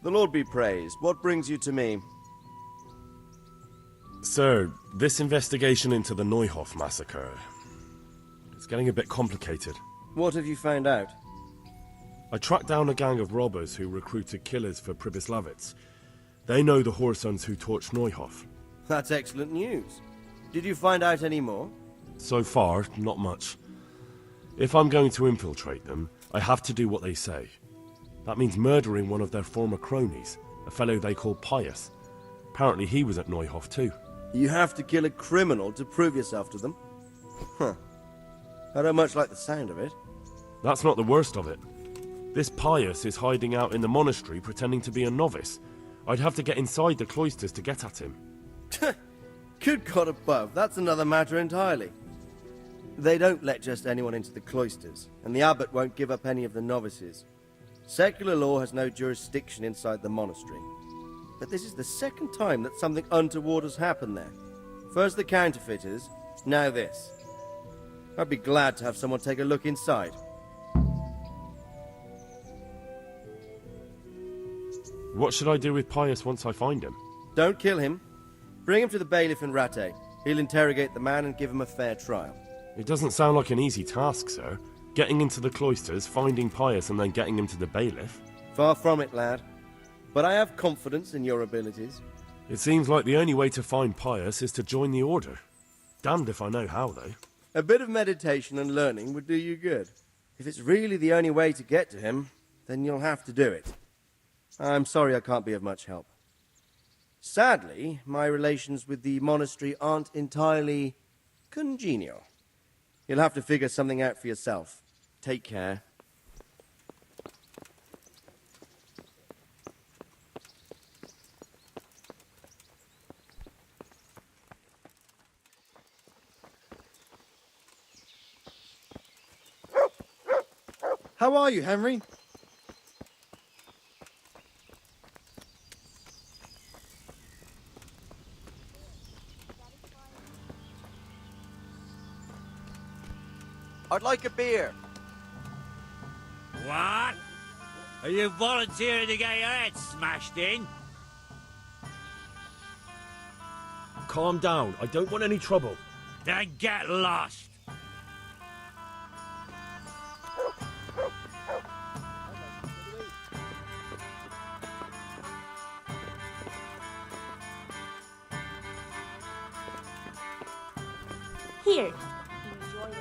The Lord be praised. What brings you to me? Sir, this investigation into the Neuhof massacre... it's getting a bit complicated. What have you found out? I tracked down a gang of robbers who recruited killers for Pribyslavitz. They know the whoresons who torched Neuhof. That's excellent news. Did you find out any more? So far, not much. If I'm going to infiltrate them, I have to do what they say. That means murdering one of their former cronies, a fellow they call Pius. Apparently he was at Neuhof too. You have to kill a criminal to prove yourself to them? Huh. I don't much like the sound of it. That's not the worst of it. This Pius is hiding out in the monastery pretending to be a novice. I'd have to get inside the cloisters to get at him. Good God above, that's another matter entirely. They don't let just anyone into the cloisters, and the abbot won't give up any of the novices. Secular law has no jurisdiction inside the monastery. But this is the second time that something untoward has happened there. First the counterfeiters, now this. I'd be glad to have someone take a look inside. What should I do with Pius once I find him? Don't kill him. Bring him to the bailiff in Ratte. He'll interrogate the man and give him a fair trial. It doesn't sound like an easy task, sir. Getting into the cloisters, finding Pius, and then getting him to the bailiff. Far from it, lad. But I have confidence in your abilities. It seems like the only way to find Pius is to join the order. Damned if I know how, though. A bit of meditation and learning would do you good. If it's really the only way to get to him, then you'll have to do it. I'm sorry I can't be of much help. Sadly, my relations with the monastery aren't entirely congenial. You'll have to figure something out for yourself. Take care. How are you, Henry? I'd like a beer. What? Are you volunteering to get your head smashed in? Calm down. I don't want any trouble. Then get lost. Here, enjoy it.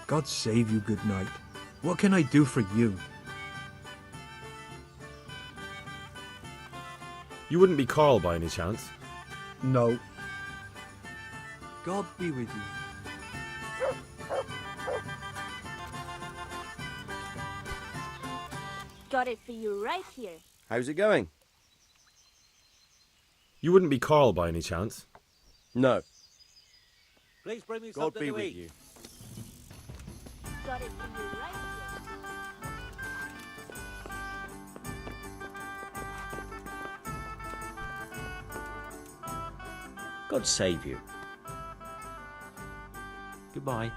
God save you, good night. What can I do for you? You wouldn't be Carl by any chance? No. God be with you. Got it for you right here. How's it going? You wouldn't be Carl by any chance? No. Please bring me God something be to with eat. you. Got it for you right here. God save you. Goodbye.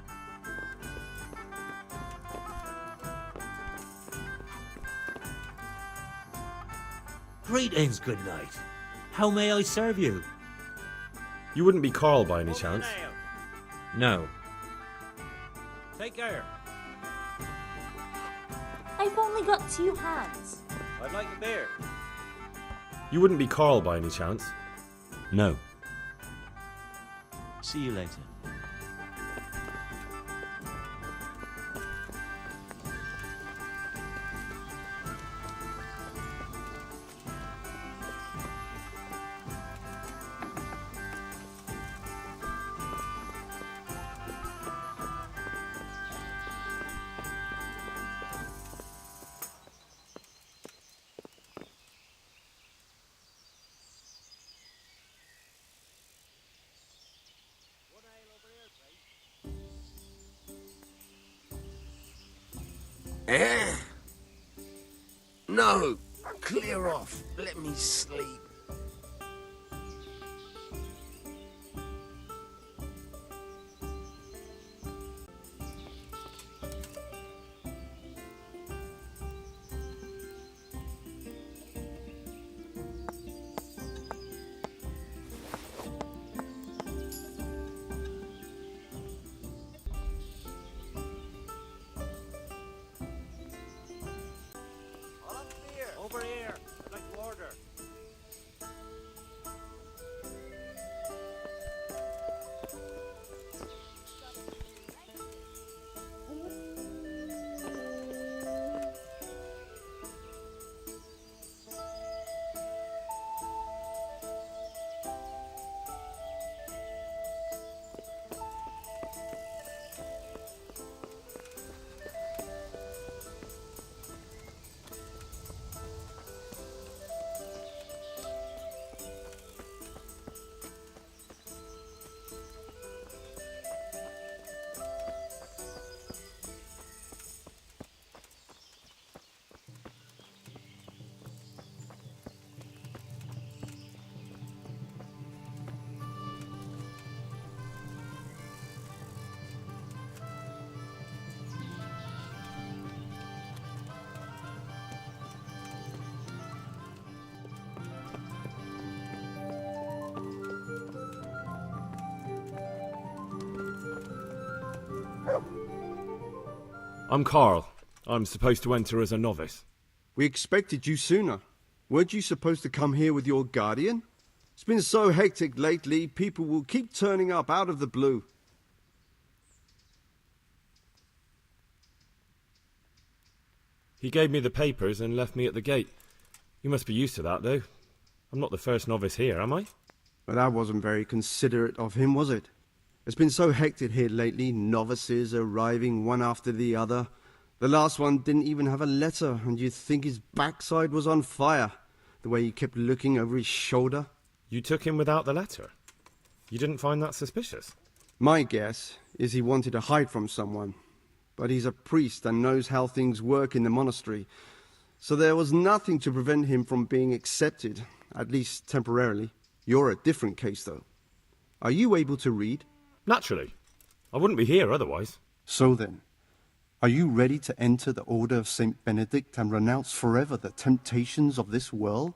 Greetings, good night. How may I serve you? You wouldn't be Carl by any chance? No. Take care. I've only got 2 hands. I'd like a beer. You wouldn't be Carl by any chance? No. See you later. Eh? No! Clear off. Let me sleep. I'm Carl. I'm supposed to enter as a novice. We expected you sooner. Weren't you supposed to come here with your guardian? It's been so hectic lately, people will keep turning up out of the blue. He gave me the papers and left me at the gate. You must be used to that, though. I'm not the first novice here, am I? But that wasn't very considerate of him, was it? It's been so hectic here lately, novices arriving one after the other. The last one didn't even have a letter, and you'd think his backside was on fire, the way he kept looking over his shoulder. You took him without the letter? You didn't find that suspicious? My guess is he wanted to hide from someone. But he's a priest and knows how things work in the monastery, so there was nothing to prevent him from being accepted, at least temporarily. You're a different case, though. Are you able to read? Naturally. I wouldn't be here otherwise. So then, are you ready to enter the Order of St. Benedict and renounce forever the temptations of this world?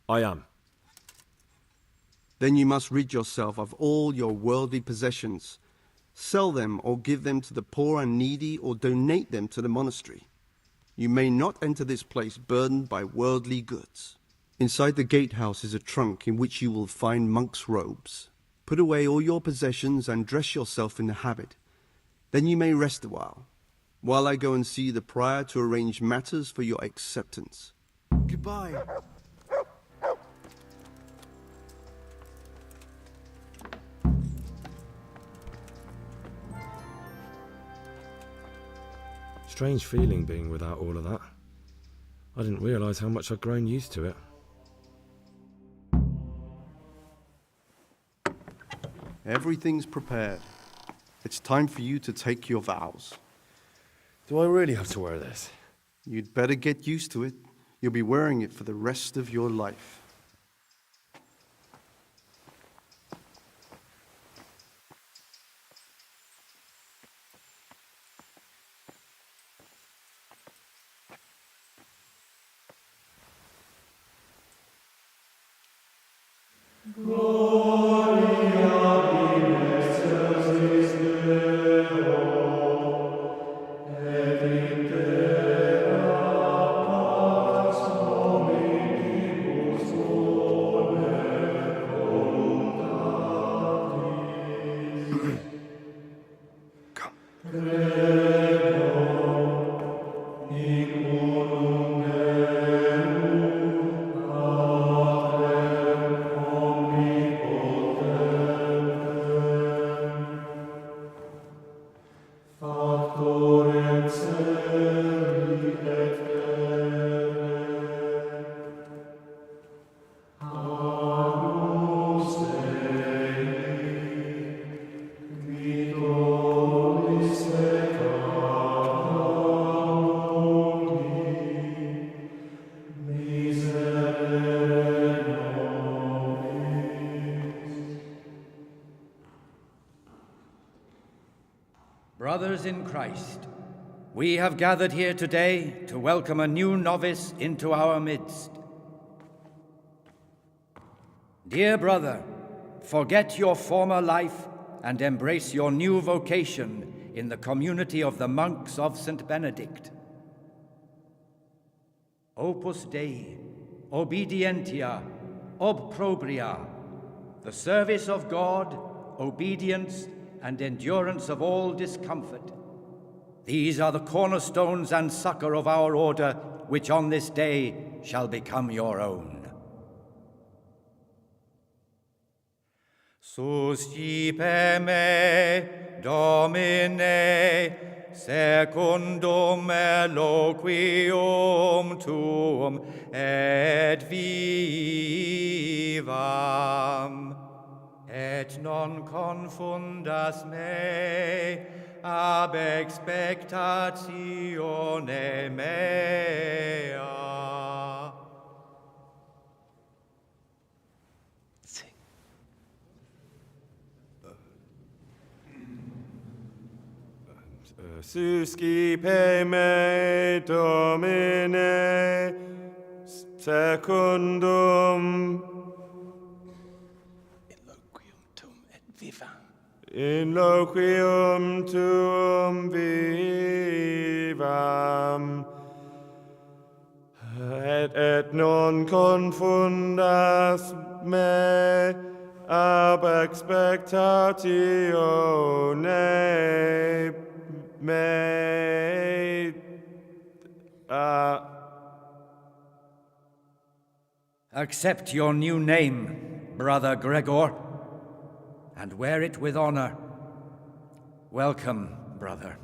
I am. Then you must rid yourself of all your worldly possessions. Sell them or give them to the poor and needy or donate them to the monastery. You may not enter this place burdened by worldly goods. Inside the gatehouse is a trunk in which you will find monk's robes. Put away all your possessions and dress yourself in the habit. Then you may rest a while I go and see the prior to arrange matters for your acceptance. Goodbye. Strange feeling being without all of that. I didn't realise how much I'd grown used to it. Everything's prepared. It's time for you to take your vows. Do I really have to wear this? You'd better get used to it. You'll be wearing it for the rest of your life. Brothers in Christ, we have gathered here today to welcome a new novice into our midst. Dear brother, forget your former life and embrace your new vocation in the community of the monks of St. Benedict. Opus Dei, obedientia, obprobria, the service of God, obedience, and endurance of all discomfort. These are the cornerstones and succor of our order, which on this day shall become your own. Suscipe me, Domine, secundum eloquium tuum et vivam. Et non confundas me ab expectatione mea. Suscipe me, Domine, secundum in loquium tuum vivam. Et non confundas me ab expectatione me. Accept your new name, Brother Gregor, and wear it with honor. Welcome, brother.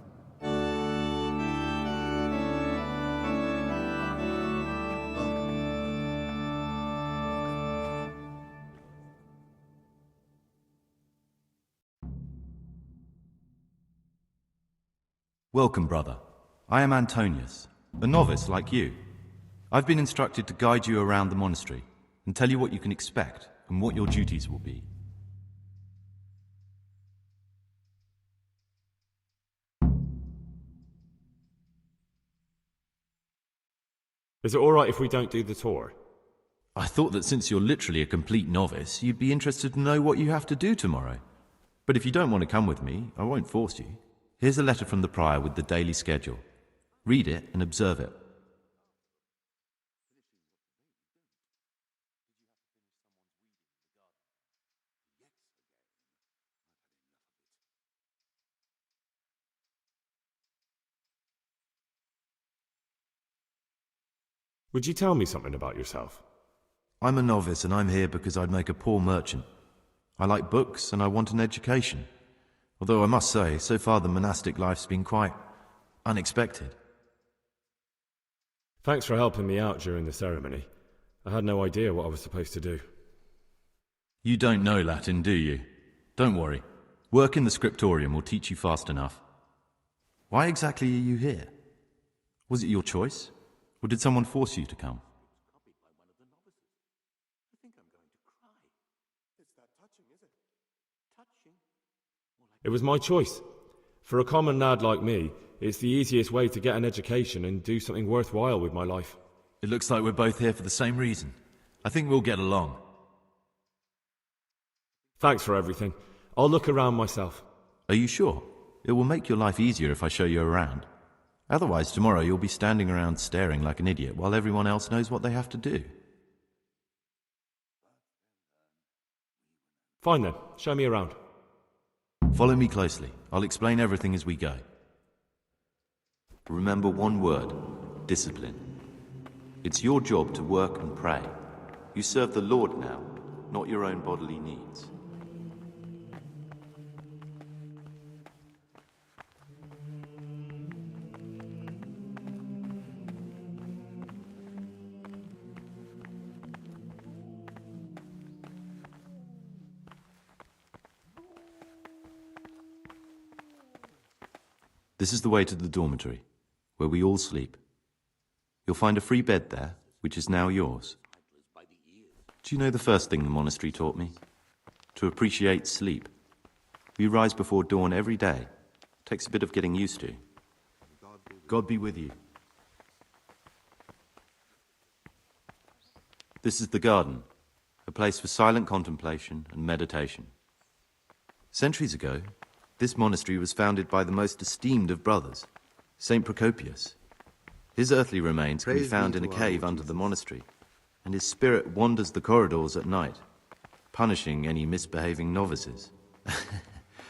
Welcome, brother. I am Antonius, a novice like you. I've been instructed to guide you around the monastery and tell you what you can expect and what your duties will be. Is it all right if we don't do the tour? I thought that since you're literally a complete novice, you'd be interested to know what you have to do tomorrow. But if you don't want to come with me, I won't force you. Here's a letter from the prior with the daily schedule. Read it and observe it. Would you tell me something about yourself? I'm a novice and I'm here because I'd make a poor merchant. I like books and I want an education. Although I must say, so far the monastic life's been quite unexpected. Thanks for helping me out during the ceremony. I had no idea what I was supposed to do. You don't know Latin, do you? Don't worry. Work in the scriptorium will teach you fast enough. Why exactly are you here? Was it your choice? Or did someone force you to come? It was my choice. For a common lad like me, it's the easiest way to get an education and do something worthwhile with my life. It looks like we're both here for the same reason. I think we'll get along. Thanks for everything. I'll look around myself. Are you sure? It will make your life easier if I show you around. Otherwise, tomorrow you'll be standing around staring like an idiot while everyone else knows what they have to do. Fine then, show me around. Follow me closely. I'll explain everything as we go. Remember one word: discipline. It's your job to work and pray. You serve the Lord now, not your own bodily needs. This is the way to the dormitory, where we all sleep. You'll find a free bed there, which is now yours. Do you know the first thing the monastery taught me? To appreciate sleep. We rise before dawn every day. Takes a bit of getting used to. God be with you. This is the garden, a place for silent contemplation and meditation. Centuries ago, this monastery was founded by the most esteemed of brothers, Saint Procopius. His earthly remains can be found in a cave under the monastery, and his spirit wanders the corridors at night, punishing any misbehaving novices.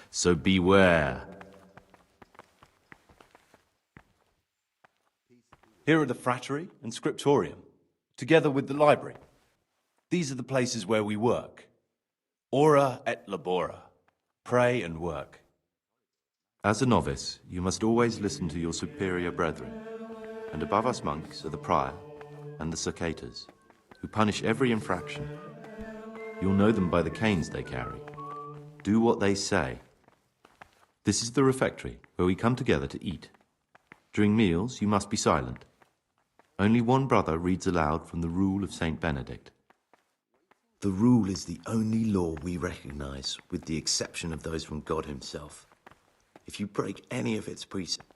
So beware. Here are the frattery and scriptorium, together with the library. These are the places where we work. Ora et labora. Pray and work. As a novice, you must always listen to your superior brethren, and above us monks are the prior and the circators, who punish every infraction. You'll know them by the canes they carry. Do what they say. This is the refectory, where we come together to eat. During meals, you must be silent. Only one brother reads aloud from the Rule of Saint Benedict. The Rule is the only law we recognize, with the exception of those from God himself. If you break any of its precepts,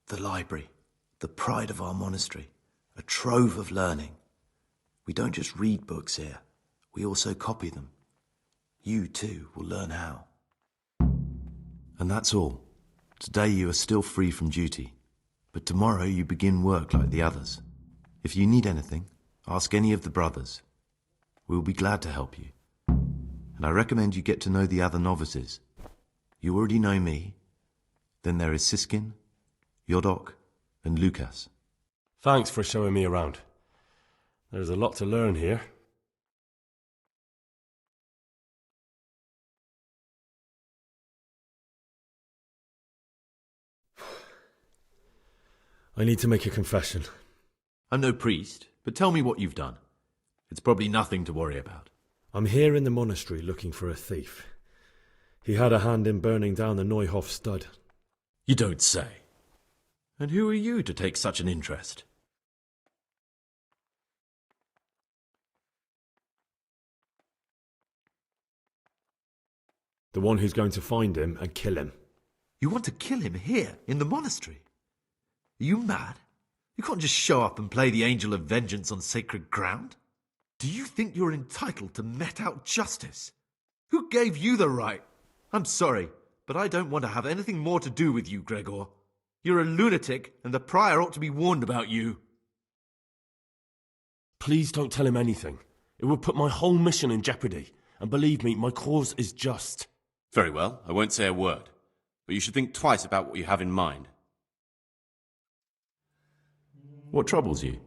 the library, the pride of our monastery, a trove of learning. We don't just read books here, we also copy them. You, too, will learn how. And that's all. Today you are still free from duty, but tomorrow you begin work like the others. If you need anything, ask any of the brothers. We will be glad to help you. And I recommend you get to know the other novices. You already know me. Then there is Siskin, Yodok, and Lukas. Thanks for showing me around. There's a lot to learn here. I need to make a confession. I'm no priest, but tell me what you've done. It's probably nothing to worry about. I'm here in the monastery looking for a thief. He had a hand in burning down the Neuhof stud. You don't say. And who are you to take such an interest? The one who's going to find him and kill him. You want to kill him here, in the monastery? Are you mad? You can't just show up and play the angel of vengeance on sacred ground. Do you think you're entitled to met out justice? Who gave you the right? I'm sorry, but I don't want to have anything more to do with you, Gregor. You're a lunatic, and the prior ought to be warned about you. Please don't tell him anything. It would put my whole mission in jeopardy. And believe me, my cause is just. Very well, I won't say a word. But you should think twice about what you have in mind. What troubles you?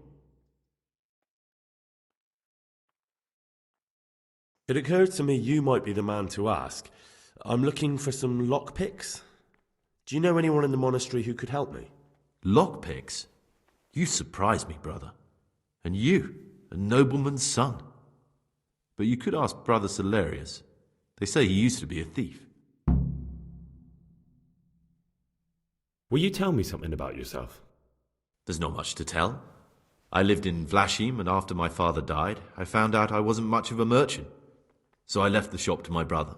It occurred to me you might be the man to ask. I'm looking for some lockpicks. Do you know anyone in the monastery who could help me? Lockpicks? You surprise me, brother. And you, a nobleman's son. But you could ask Brother Salarius. They say he used to be a thief. Will you tell me something about yourself? There's not much to tell. I lived in Vlachim, and after my father died, I found out I wasn't much of a merchant. So I left the shop to my brother,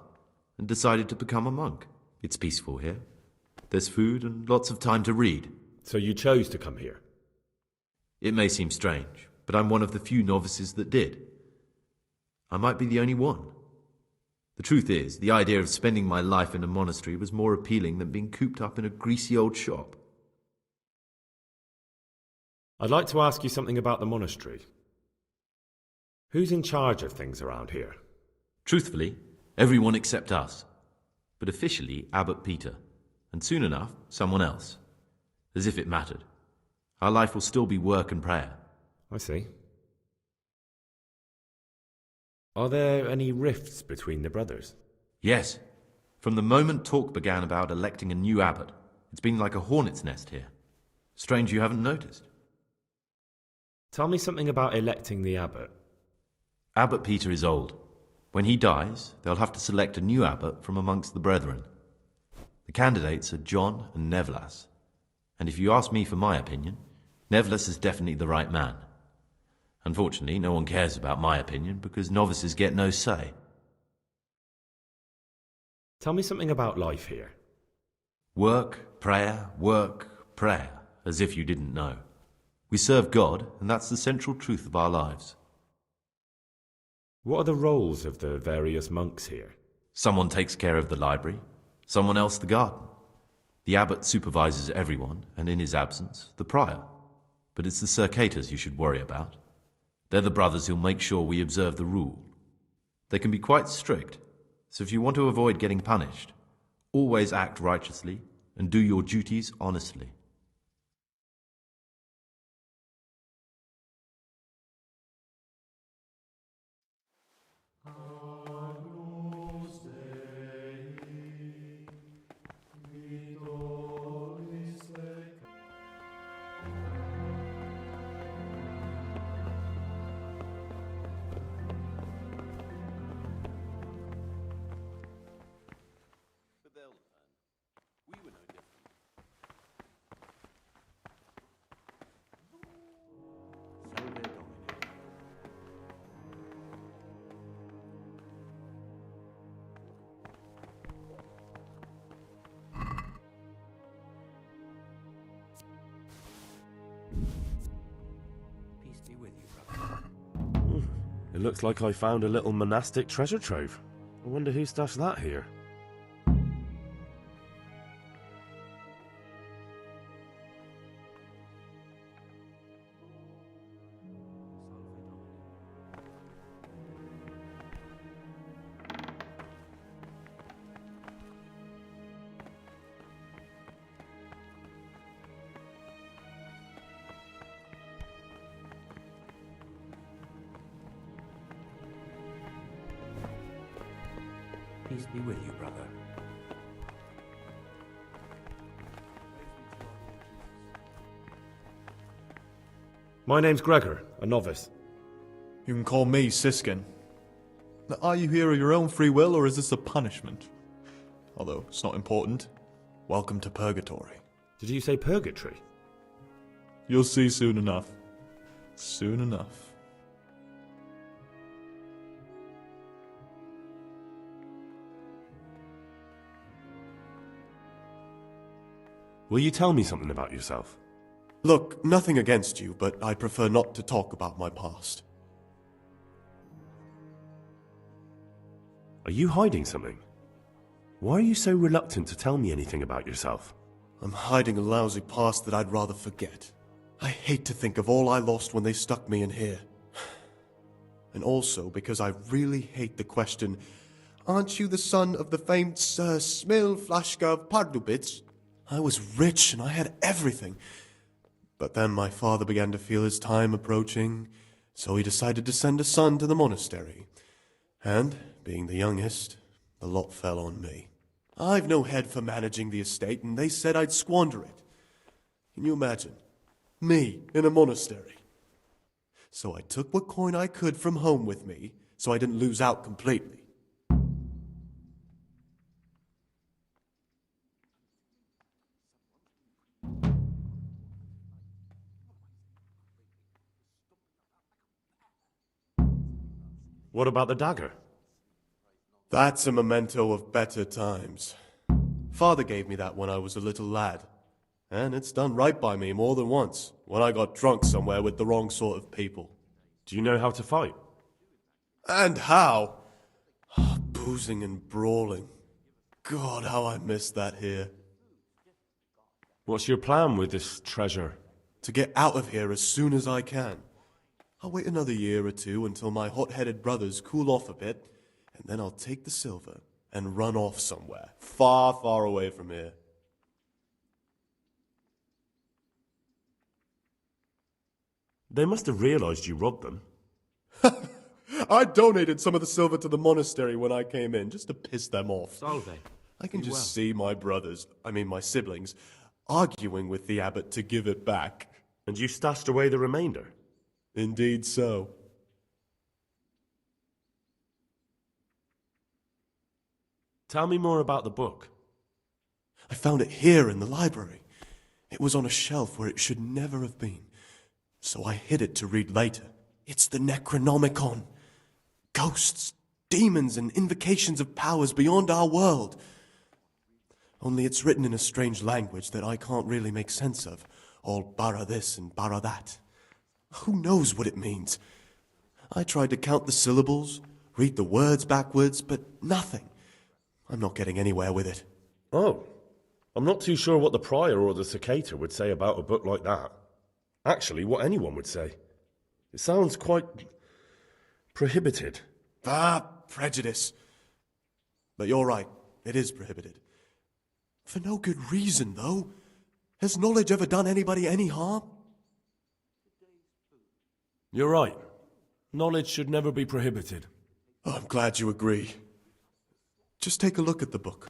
and decided to become a monk. It's peaceful here. There's food and lots of time to read. So you chose to come here? It may seem strange, but I'm one of the few novices that did. I might be the only one. The truth is, the idea of spending my life in a monastery was more appealing than being cooped up in a greasy old shop. I'd like to ask you something about the monastery. Who's in charge of things around here? Truthfully, everyone except us. But officially, Abbot Peter. And soon enough, someone else. As if it mattered. Our life will still be work and prayer. I see. Are there any rifts between the brothers? Yes. From the moment talk began about electing a new abbot, it's been like a hornet's nest here. Strange you haven't noticed. Tell me something about electing the abbot. Abbot Peter is old. When he dies, they'll have to select a new abbot from amongst the brethren. The candidates are John and Nevlas. And if you ask me for my opinion, Nevlas is definitely the right man. Unfortunately, no one cares about my opinion because novices get no say. Tell me something about life here. Work, prayer, as if you didn't know. We serve God, and that's the central truth of our lives. What are the roles of the various monks here? Someone takes care of the library, someone else the garden. The abbot supervises everyone, and in his absence, the prior. But it's the circators you should worry about. They're the brothers who'll make sure we observe the rule. They can be quite strict, so if you want to avoid getting punished, always act righteously and do your duties honestly. It looks like I found a little monastic treasure trove. I wonder who stashed that here. Peace be with you, brother. My name's Gregor, a novice. You can call me Siskin. Now, are you here of your own free will, or is this a punishment? Although, it's not important. Welcome to Purgatory. Did you say purgatory? You'll see soon enough. Soon enough. Will you tell me something about yourself? Look, nothing against you, but I prefer not to talk about my past. Are you hiding something? Why are you so reluctant to tell me anything about yourself? I'm hiding a lousy past that I'd rather forget. I hate to think of all I lost when they stuck me in here. And also because I really hate the question, aren't you the son of the famed Sir Smil Flashka of Pardubitz? I was rich and I had everything. But then my father began to feel his time approaching, so he decided to send a son to the monastery. And, being the youngest, the lot fell on me. I've no head for managing the estate, and they said I'd squander it. Can you imagine? Me in a monastery. So I took what coin I could from home with me, so I didn't lose out completely. What about the dagger? That's a memento of better times. Father gave me that when I was a little lad. And it's done right by me more than once, when I got drunk somewhere with the wrong sort of people. Do you know how to fight? And how? Boozing and brawling. God, how I miss that here. What's your plan with this treasure? To get out of here as soon as I can. I'll wait another year or two until my hot-headed brothers cool off a bit, and then I'll take the silver and run off somewhere, far, far away from here. They must have realized you robbed them. I donated some of the silver to the monastery when I came in, just to piss them off. Salve. I can just see my brothers, my siblings, arguing with the abbot to give it back. And you stashed away the remainder? Indeed so. Tell me more about the book. I found it here in the library. It was on a shelf where it should never have been. So I hid it to read later. It's the Necronomicon. Ghosts, demons, and invocations of powers beyond our world. Only it's written in a strange language that I can't really make sense of. All bara this and bara that. Who knows what it means? I tried to count the syllables, read the words backwards, but nothing. I'm not getting anywhere with it. Oh, I'm not too sure what the prior or the cicada would say about a book like that. Actually, what anyone would say. It sounds quite prohibited. Prejudice. But you're right, it is prohibited. For no good reason, though. Has knowledge ever done anybody any harm? You're right. Knowledge should never be prohibited. Oh, I'm glad you agree. Just take a look at the book.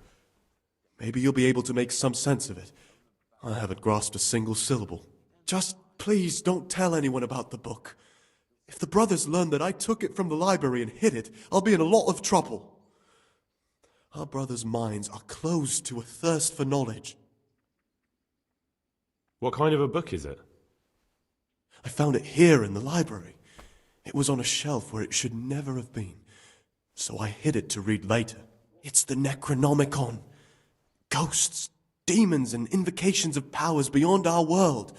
Maybe you'll be able to make some sense of it. I haven't grasped a single syllable. Just please don't tell anyone about the book. If the brothers learn that I took it from the library and hid it, I'll be in a lot of trouble. Our brothers' minds are closed to a thirst for knowledge. What kind of a book is it? I found it here in the library. It was on a shelf where it should never have been. So I hid it to read later. It's the Necronomicon. Ghosts, demons, and invocations of powers beyond our world.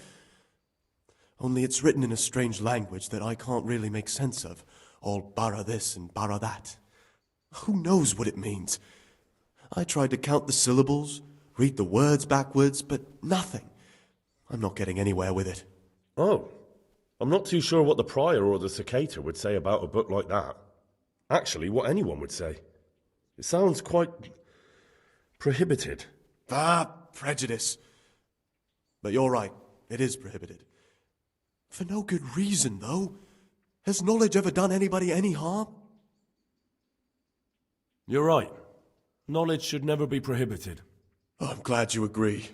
Only it's written in a strange language that I can't really make sense of. all bara this and bara that. Who knows what it means? I tried to count the syllables, read the words backwards, but nothing. I'm not getting anywhere with it. Oh, I'm not too sure what the prior or the cicada would say about a book like that. Actually, what anyone would say. It sounds quite prohibited. Ah, prejudice. But you're right, it is prohibited. For no good reason, though. Has knowledge ever done anybody any harm? You're right. Knowledge should never be prohibited. Oh, I'm glad you agree.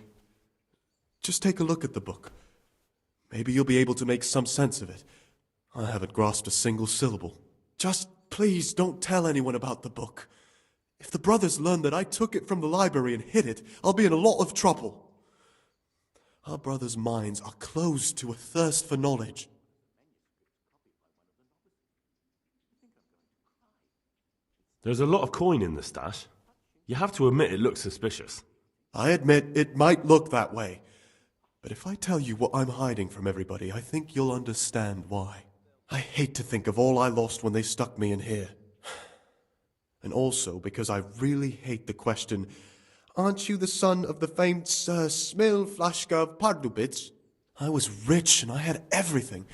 Just take a look at the book. Maybe you'll be able to make some sense of it. I haven't grasped a single syllable. Just please don't tell anyone about the book. If the brothers learn that I took it from the library and hid it, I'll be in a lot of trouble. Our brothers' minds are closed to a thirst for knowledge. There's a lot of coin in the stash. You have to admit it looks suspicious. I admit it might look that way. But if I tell you what I'm hiding from everybody, I think you'll understand why. I hate to think of all I lost when they stuck me in here. And also because I really hate the question, aren't you the son of the famed Sir Smil Flashka of Pardubitz? I was rich and I had everything.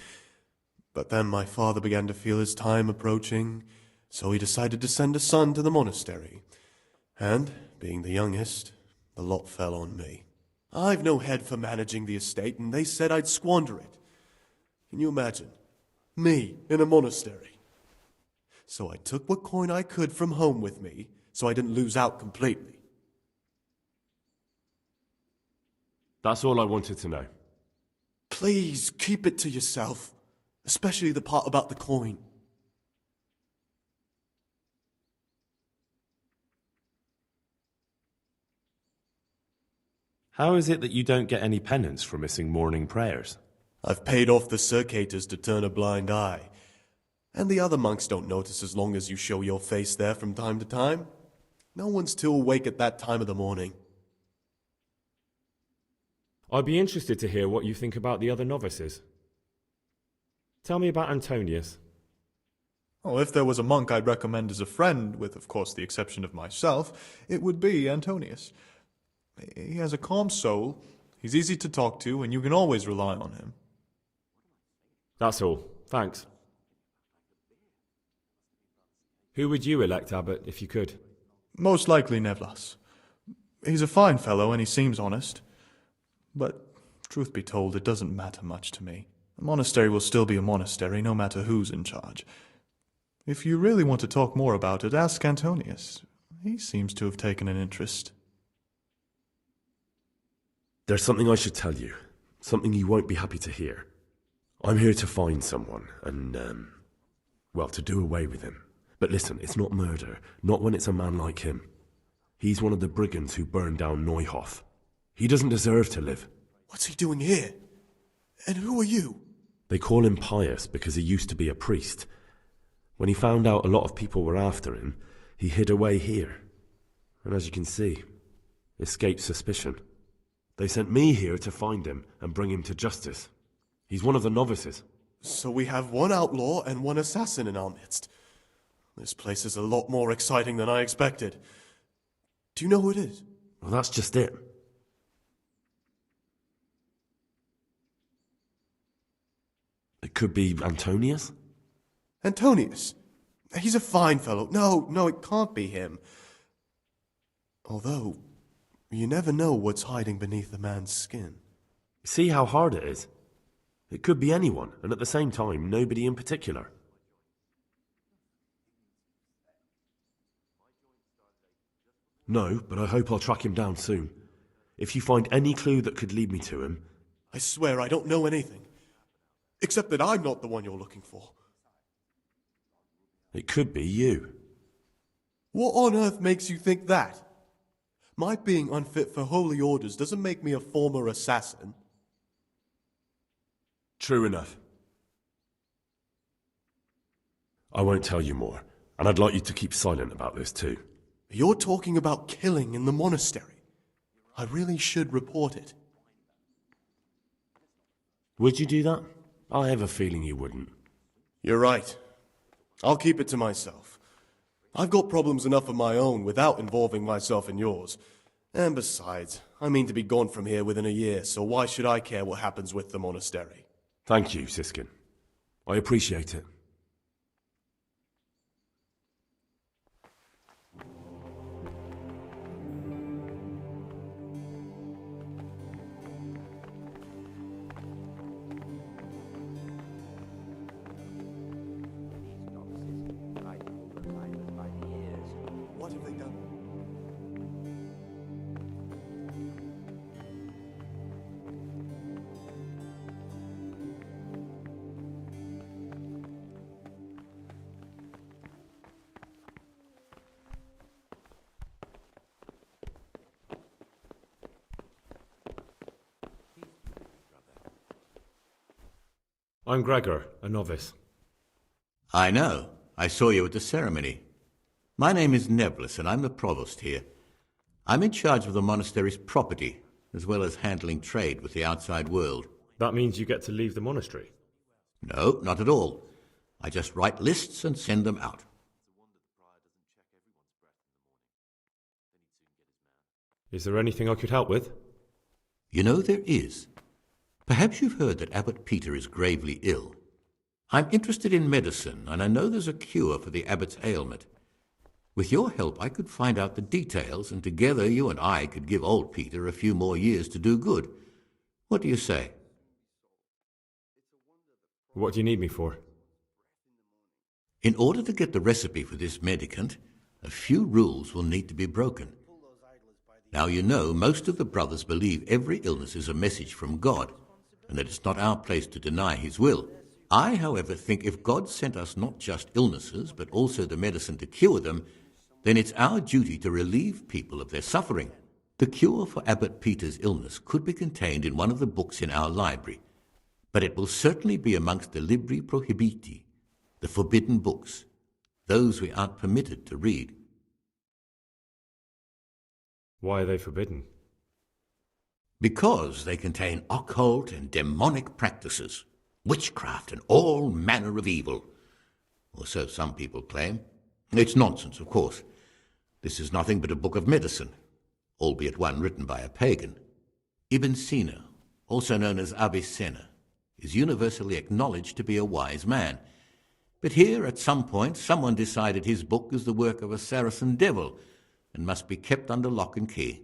But then my father began to feel his time approaching, so he decided to send a son to the monastery. And, being the youngest, the lot fell on me. I've no head for managing the estate, and they said I'd squander it. Can you imagine? Me in a monastery. So I took what coin I could from home with me, so I didn't lose out completely. That's all I wanted to know. Please, keep it to yourself. Especially the part about the coin. How is it that you don't get any penance for missing morning prayers? I've paid off the circators to turn a blind eye. And the other monks don't notice as long as you show your face there from time to time. No one's too awake at that time of the morning. I'd be interested to hear what you think about the other novices. Tell me about Antonius. Oh, if there was a monk I'd recommend as a friend, with of course the exception of myself, it would be Antonius. He has a calm soul, he's easy to talk to, and you can always rely on him. That's all. Thanks. Who would you elect, Abbot, if you could? Most likely Nevlas. He's a fine fellow and he seems honest. But, truth be told, it doesn't matter much to me. A monastery will still be a monastery, no matter who's in charge. If you really want to talk more about it, ask Antonius. He seems to have taken an interest. There's something I should tell you. Something you won't be happy to hear. I'm here to find someone and, well, to do away with him. But listen, it's not murder. Not when it's a man like him. He's one of the brigands who burned down Neuhof. He doesn't deserve to live. What's he doing here? And who are you? They call him Pius because he used to be a priest. When he found out a lot of people were after him, he hid away here. And as you can see, escaped suspicion. They sent me here to find him and bring him to justice. He's one of the novices. So we have one outlaw and one assassin in our midst. This place is a lot more exciting than I expected. Do you know who it is? Well, that's just it. It could be Antonius? Antonius? He's a fine fellow. No, it can't be him. Although, you never know what's hiding beneath a man's skin. See how hard it is? It could be anyone, and at the same time, nobody in particular. No, but I hope I'll track him down soon. If you find any clue that could lead me to him... I swear I don't know anything. Except that I'm not the one you're looking for. It could be you. What on earth makes you think that? My being unfit for holy orders doesn't make me a former assassin. True enough. I won't tell you more, and I'd like you to keep silent about this too. You're talking about killing in the monastery. I really should report it. Would you do that? I have a feeling you wouldn't. You're right. I'll keep it to myself. I've got problems enough of my own without involving myself in yours. And besides, I mean to be gone from here within a year, so why should I care what happens with the monastery? Thank you, Siskin. I appreciate it. What have they done? I'm Gregor, a novice. I know. I saw you at the ceremony. My name is Nebulus, and I'm the provost here. I'm in charge of the monastery's property, as well as handling trade with the outside world. That means you get to leave the monastery? No, not at all. I just write lists and send them out. Is there anything I could help with? You know, there is. Perhaps you've heard that Abbot Peter is gravely ill. I'm interested in medicine, and I know there's a cure for the abbot's ailment. With your help, I could find out the details, and together you and I could give old Peter a few more years to do good. What do you say? What do you need me for? In order to get the recipe for this medicament, a few rules will need to be broken. Now, you know, most of the brothers believe every illness is a message from God, and that it's not our place to deny his will. I, however, think if God sent us not just illnesses, but also the medicine to cure them, then it's our duty to relieve people of their suffering. The cure for Abbot Peter's illness could be contained in one of the books in our library, but it will certainly be amongst the libri prohibiti, the forbidden books, those we aren't permitted to read. Why are they forbidden? Because they contain occult and demonic practices, witchcraft and all manner of evil. Or so some people claim. It's nonsense, of course. This is nothing but a book of medicine, albeit one written by a pagan. Ibn Sina, also known as Avicenna, is universally acknowledged to be a wise man. But here, at some point, someone decided his book is the work of a Saracen devil and must be kept under lock and key.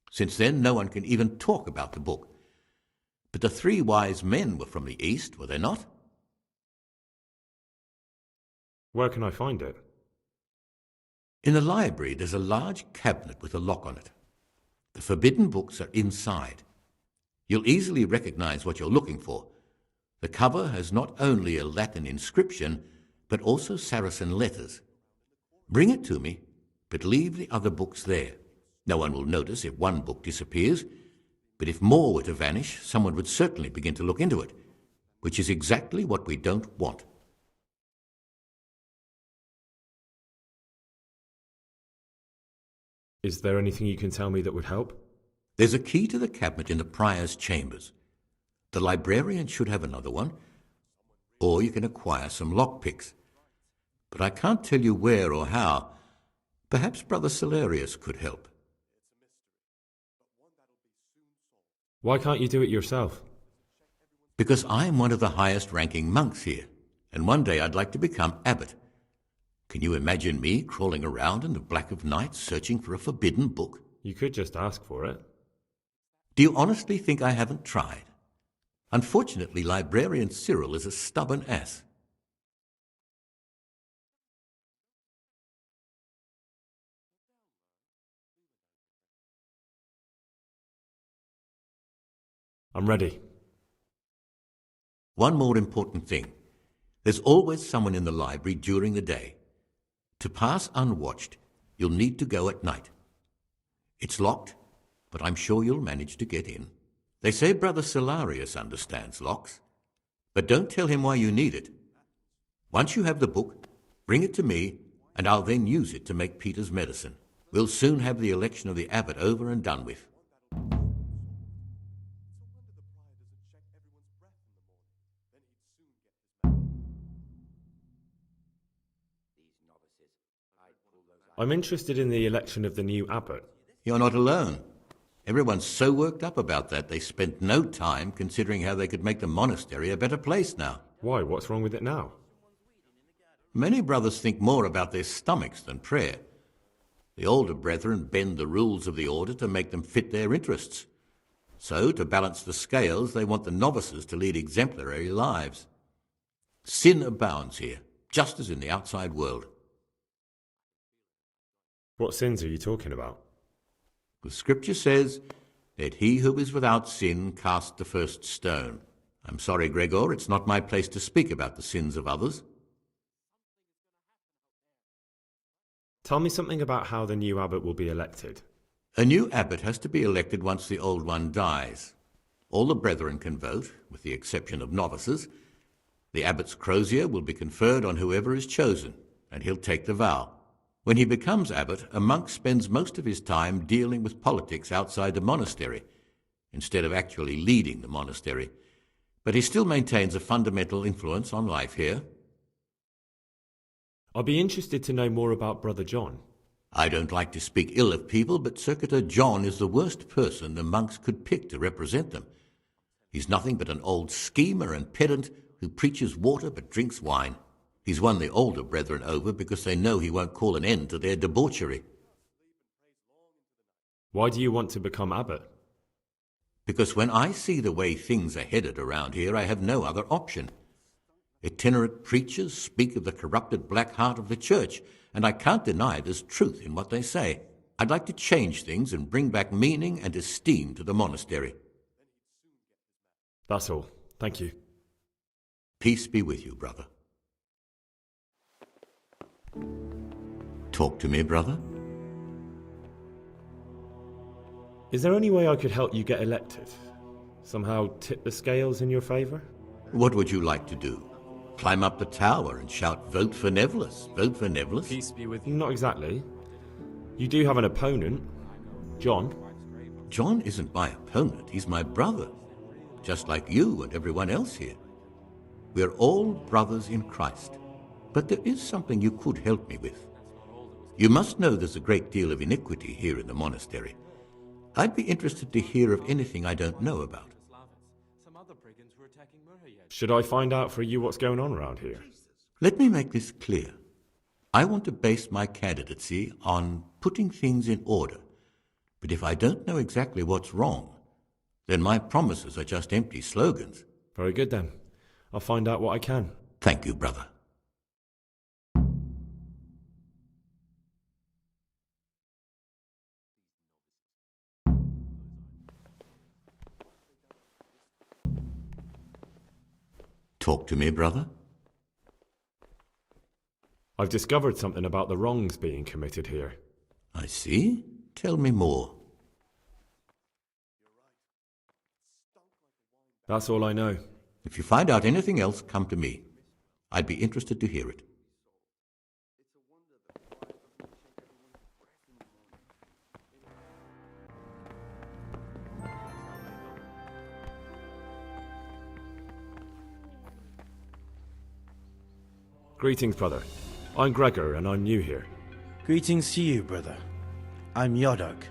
Since then, no one can even talk about the book. But the three wise men were from the East, were they not? Where can I find it? In the library, there's a large cabinet with a lock on it. The forbidden books are inside. You'll easily recognize what you're looking for. The cover has not only a Latin inscription, but also Saracen letters. Bring it to me, but leave the other books there. No one will notice if one book disappears, but if more were to vanish, someone would certainly begin to look into it, which is exactly what we don't want. Is there anything you can tell me that would help? There's a key to the cabinet in the prior's chambers. The librarian should have another one, or you can acquire some lockpicks. But I can't tell you where or how. Perhaps Brother Salarius could help. Why can't you do it yourself? Because I'm one of the highest-ranking monks here, and one day I'd like to become abbot. Can you imagine me crawling around in the black of night searching for a forbidden book? You could just ask for it. Do you honestly think I haven't tried? Unfortunately, Librarian Cyril is a stubborn ass. I'm ready. One more important thing. There's always someone in the library during the day. To pass unwatched, you'll need to go at night. It's locked, but I'm sure you'll manage to get in. They say Brother Salarius understands locks, but don't tell him why you need it. Once you have the book, bring it to me, and I'll then use it to make Peter's medicine. We'll soon have the election of the abbot over and done with. I'm interested in the election of the new abbot. You're not alone. Everyone's so worked up about that they spent no time considering how they could make the monastery a better place now. Why? What's wrong with it now? Many brothers think more about their stomachs than prayer. The older brethren bend the rules of the order to make them fit their interests. So, to balance the scales, they want the novices to lead exemplary lives. Sin abounds here, just as in the outside world. What sins are you talking about? The scripture says, "Let he who is without sin cast the first stone." I'm sorry, Gregor, it's not my place to speak about the sins of others. Tell me something about how the new abbot will be elected. A new abbot has to be elected once the old one dies. All the brethren can vote, with the exception of novices. The abbot's crozier will be conferred on whoever is chosen, and he'll take the vow. When he becomes abbot, a monk spends most of his time dealing with politics outside the monastery, instead of actually leading the monastery. But he still maintains a fundamental influence on life here. I'll be interested to know more about Brother John. I don't like to speak ill of people, but Circuitor John is the worst person the monks could pick to represent them. He's nothing but an old schemer and pedant who preaches water but drinks wine. He's won the older brethren over because they know he won't call an end to their debauchery. Why do you want to become abbot? Because when I see the way things are headed around here, I have no other option. Itinerant preachers speak of the corrupted black heart of the church, and I can't deny there's truth in what they say. I'd like to change things and bring back meaning and esteem to the monastery. That's all. Thank you. Peace be with you, brother. Talk to me, brother. Is there any way I could help you get elected? Somehow tip the scales in your favour? What would you like to do? Climb up the tower and shout, "Vote for Nevillus, vote for Nevillus"? Peace be with you. Not exactly. You do have an opponent, John. John isn't my opponent, he's my brother. Just like you and everyone else here. We're all brothers in Christ. But there is something you could help me with. You must know there's a great deal of iniquity here in the monastery. I'd be interested to hear of anything I don't know about. Should I find out for you what's going on around here? Let me make this clear. I want to base my candidacy on putting things in order. But if I don't know exactly what's wrong, then my promises are just empty slogans. Very good then. I'll find out what I can. Thank you, brother. Talk to me, brother. I've discovered something about the wrongs being committed here. I see. Tell me more. That's all I know. If you find out anything else, come to me. I'd be interested to hear it. Greetings, brother. I'm Gregor, and I'm new here. Greetings to you, brother. I'm Yodok,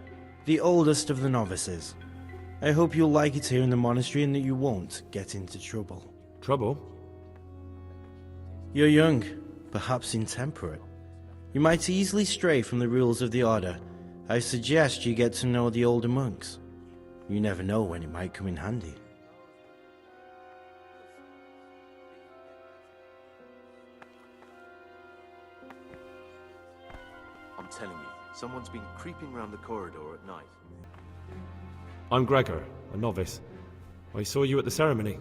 the oldest of the novices. I hope you'll like it here in the monastery and that you won't get into trouble. Trouble? You're young, perhaps intemperate. You might easily stray from the rules of the order. I suggest you get to know the older monks. You never know when it might come in handy. I'm telling you, someone's been creeping around the corridor at night. I'm Gregor, a novice. I saw you at the ceremony.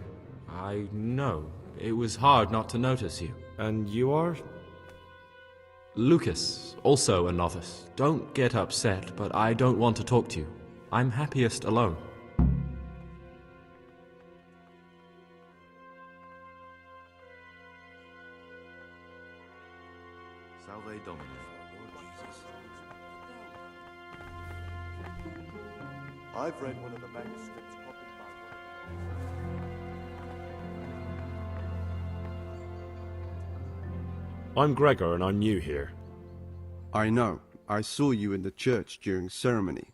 I know. It was hard not to notice you. And you are? Lucas, also a novice. Don't get upset, but I don't want to talk to you. I'm happiest alone. Salve Domine, Lord Jesus. I've read one of the manuscripts copied by I'm Gregor, and I'm new here. I know. I saw you in the church during ceremony.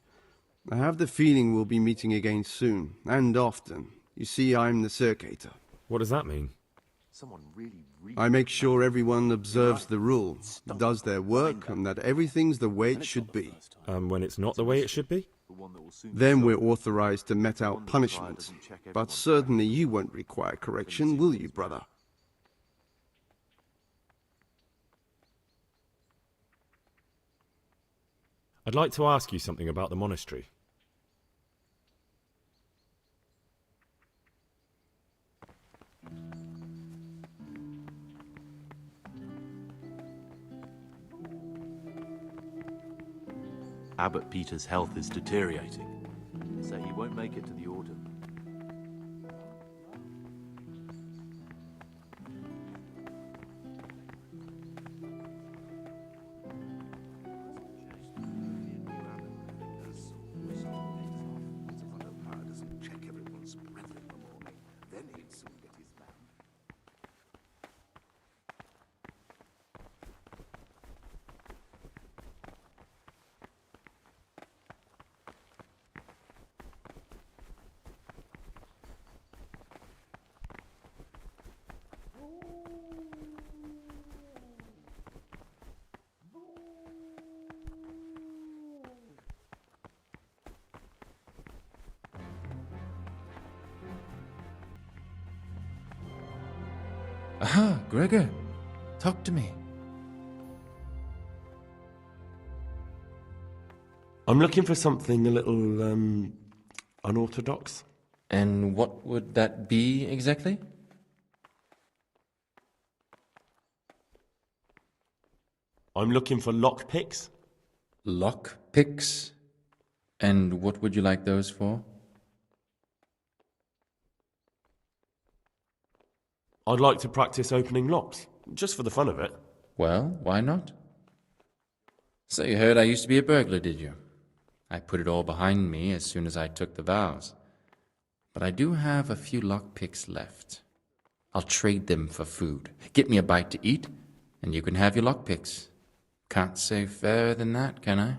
I have the feeling we'll be meeting again soon, and often. You see, I'm the circator. What does that mean? I make sure everyone observes the rule, does their work, and that everything's the way it should be. When it's not the way it should be? Then we're authorized to mete out punishment. But certainly you won't require correction, will you, brother? I'd like to ask you something about the monastery. Abbot Peter's health is deteriorating, so he won't make it to the autumn. Aha, Gregor. Talk to me. I'm looking for something a little, unorthodox. And what would that be exactly? I'm looking for lockpicks. Lockpicks? And what would you like those for? I'd like to practice opening locks, just for the fun of it. Well, why not? So you heard I used to be a burglar, did you? I put it all behind me as soon as I took the vows. But I do have a few lockpicks left. I'll trade them for food. Get me a bite to eat, and you can have your lockpicks. Can't say fairer than that, can I?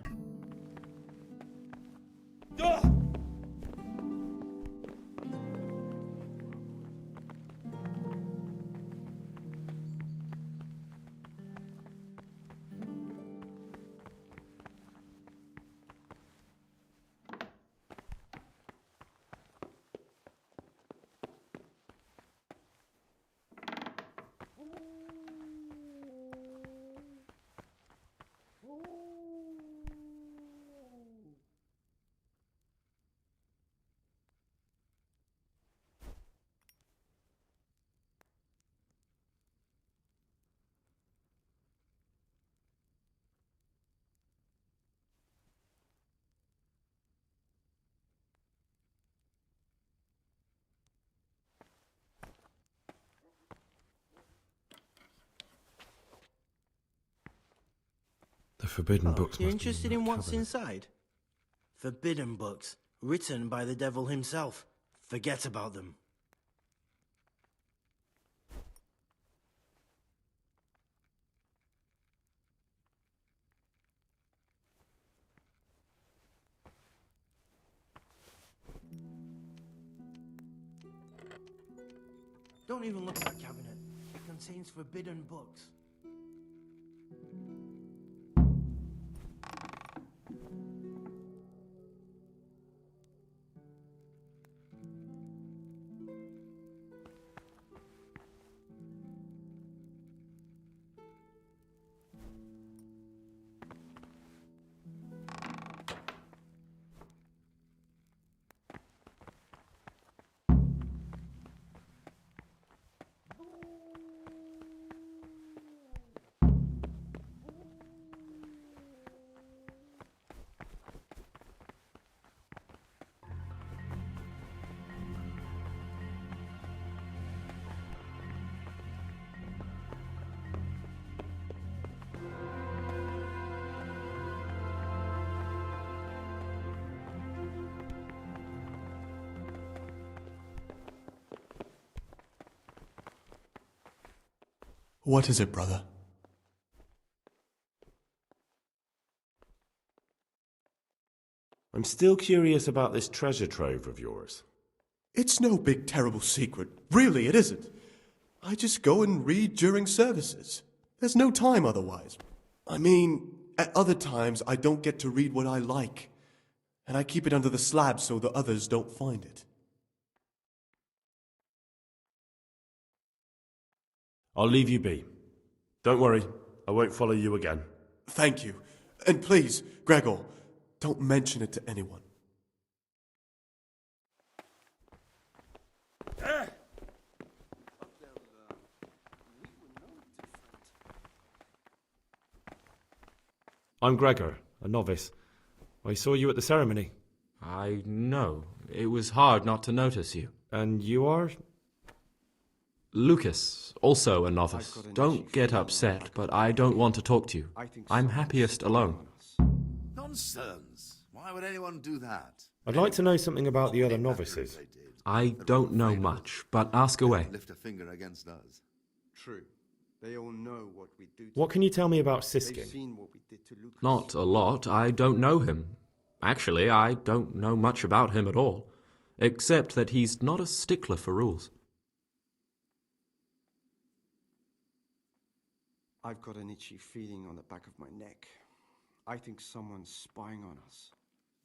The forbidden books You're must be interested that in what's cabinet. inside? Forbidden books, written by the devil himself. Forget about them. Don't even look at that cabinet. It contains forbidden books. What is it, brother? I'm still curious about this treasure trove of yours. It's no big terrible secret. Really, it isn't. I just go and read during services. There's no time otherwise. I mean, at other times I don't get to read what I like. And I keep it under the slab so the others don't find it. I'll leave you be. Don't worry, I won't follow you again. Thank you. And please, Gregor, don't mention it to anyone. I'm Gregor, a novice. I saw you at the ceremony. I know. It was hard not to notice you. And you are? Lucas, also a novice. Don't get upset, but I don't want to talk to you. I'm happiest alone. Nonsense. Why would anyone do that? I'd like to know something about the other novices. I don't know much, but ask away. Lift a finger against us. True. They all know what we do. What can you tell me about They've Siskin? seen what we did to Lucas. Not a lot. I don't know him. Actually, I don't know much about him at all, except that he's not a stickler for rules. I've got an itchy feeling on the back of my neck. I think someone's spying on us.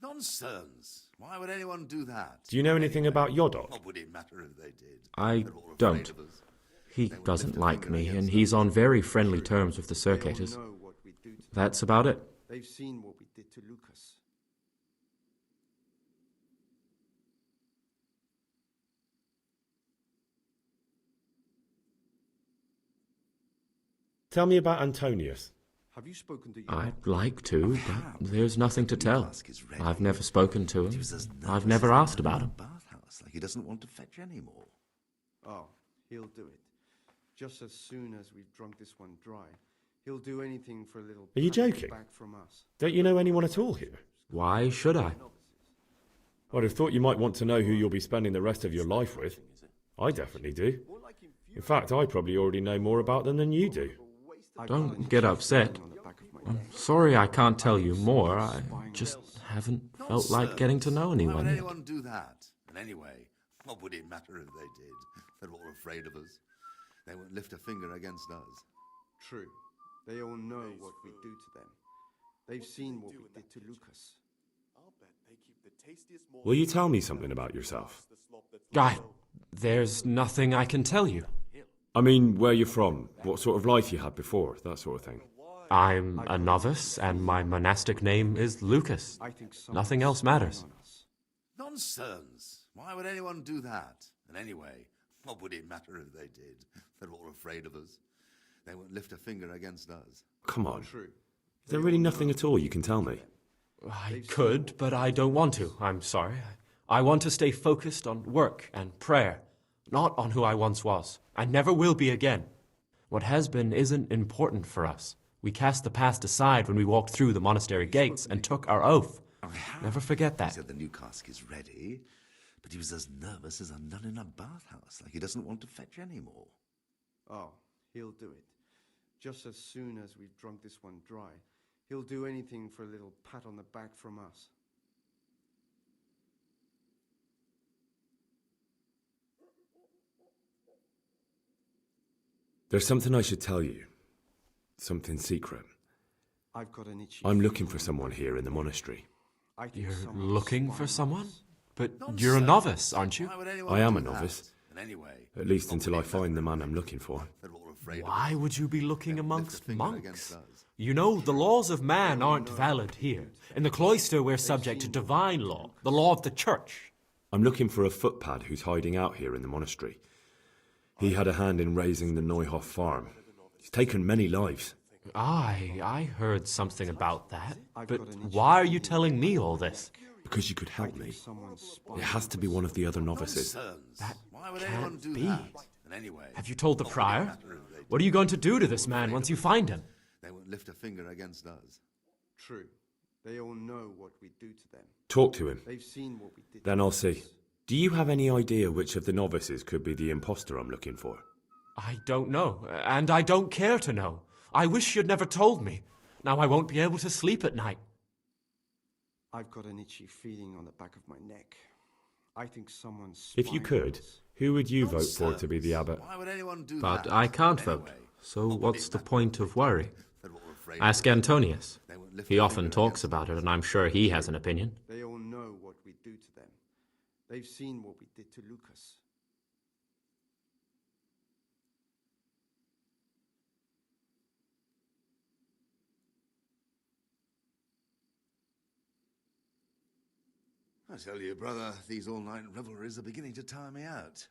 Nonsense. Why would anyone do that? Do you know anything about Yodok? What would it matter if they did? I don't. He doesn't like me, and he's on very friendly terms with the Circators. That's about it. They've seen what we did to Lucas. Tell me about Antonius. Have you spoken to I'd like to, but there's nothing to tell. I've never spoken to him. I've never asked about him. Bathhouse, like he doesn't want to fetch any more. Oh, he'll do it. Just as soon as we've drunk this one dry, he'll do anything for a little. Are you pat on the joking? back from us. Don't you know anyone at all here? Why should I? I'd have thought you might want to know who you'll be spending the rest of your life with. I definitely do. In fact, I probably already know more about them than you do. Don't get upset. I'm sorry I can't tell you more. I just haven't felt like getting to know Why would anyone yet. anyone do that? And anyway, what would it matter if they did? They're all afraid of us. They won't lift a finger against us. True. They all know what we do to them. They've seen what we did to Lucas. Will you tell me something about yourself? There's nothing I can tell you. I mean, where you're from, what sort of life you had before, that sort of thing. I'm a novice, and my monastic name is Lucas. Nothing else matters. Nonsense. Why would anyone do that? And anyway, what would it matter if they did? They're all afraid of us. They won't lift a finger against us. Come on. Is there really nothing at all you can tell me? I could, but I don't want to. I'm sorry. I want to stay focused on work and prayer, not on who I once was. I never will be again. What has been isn't important for us. We cast the past aside when we walked through the monastery gates and took our oath. Never forget that. He said the new cask is ready, but he was as nervous as a nun in a bathhouse, like he doesn't want to fetch any more. Oh, he'll do it. Just as soon as we've drunk this one dry, he'll do anything for a little pat on the back from us. There's something I should tell you. Something secret. I've got an itchy. I'm looking for someone here in the monastery. You're looking for someone? But you're a novice, aren't you? I am a novice. At least until I find the man I'm looking for. Why would you be looking amongst monks? You know, the laws of man aren't valid here. In the cloister, we're subject to divine law, the law of the church. I'm looking for a footpad who's hiding out here in the monastery. He had a hand in raising the Neuhoff farm. He's taken many lives. I heard something about that. But why are you telling me all this? Because you could help me. It has to be one of the other novices. That can't be. Have you told the prior? What are you going to do to this man once you find him? They won't lift a finger against us. True. They all know what we do to them. Talk to him. They've seen what we did. Then I'll see. Do you have any idea which of the novices could be the imposter I'm looking for? I don't know, and I don't care to know. I wish you'd never told me. Now I won't be able to sleep at night. I've got an itchy feeling on the back of my neck. I think someone's If you could, who would you vote for to be the abbot? Why would anyone do But that? I can't vote, so what's the point of worry? Ask Antonius. He often talks about it, and I'm sure he has an opinion. They all know what we do to them. They've seen what we did to Lucas. I tell you, brother, these all-night revelries are beginning to tire me out.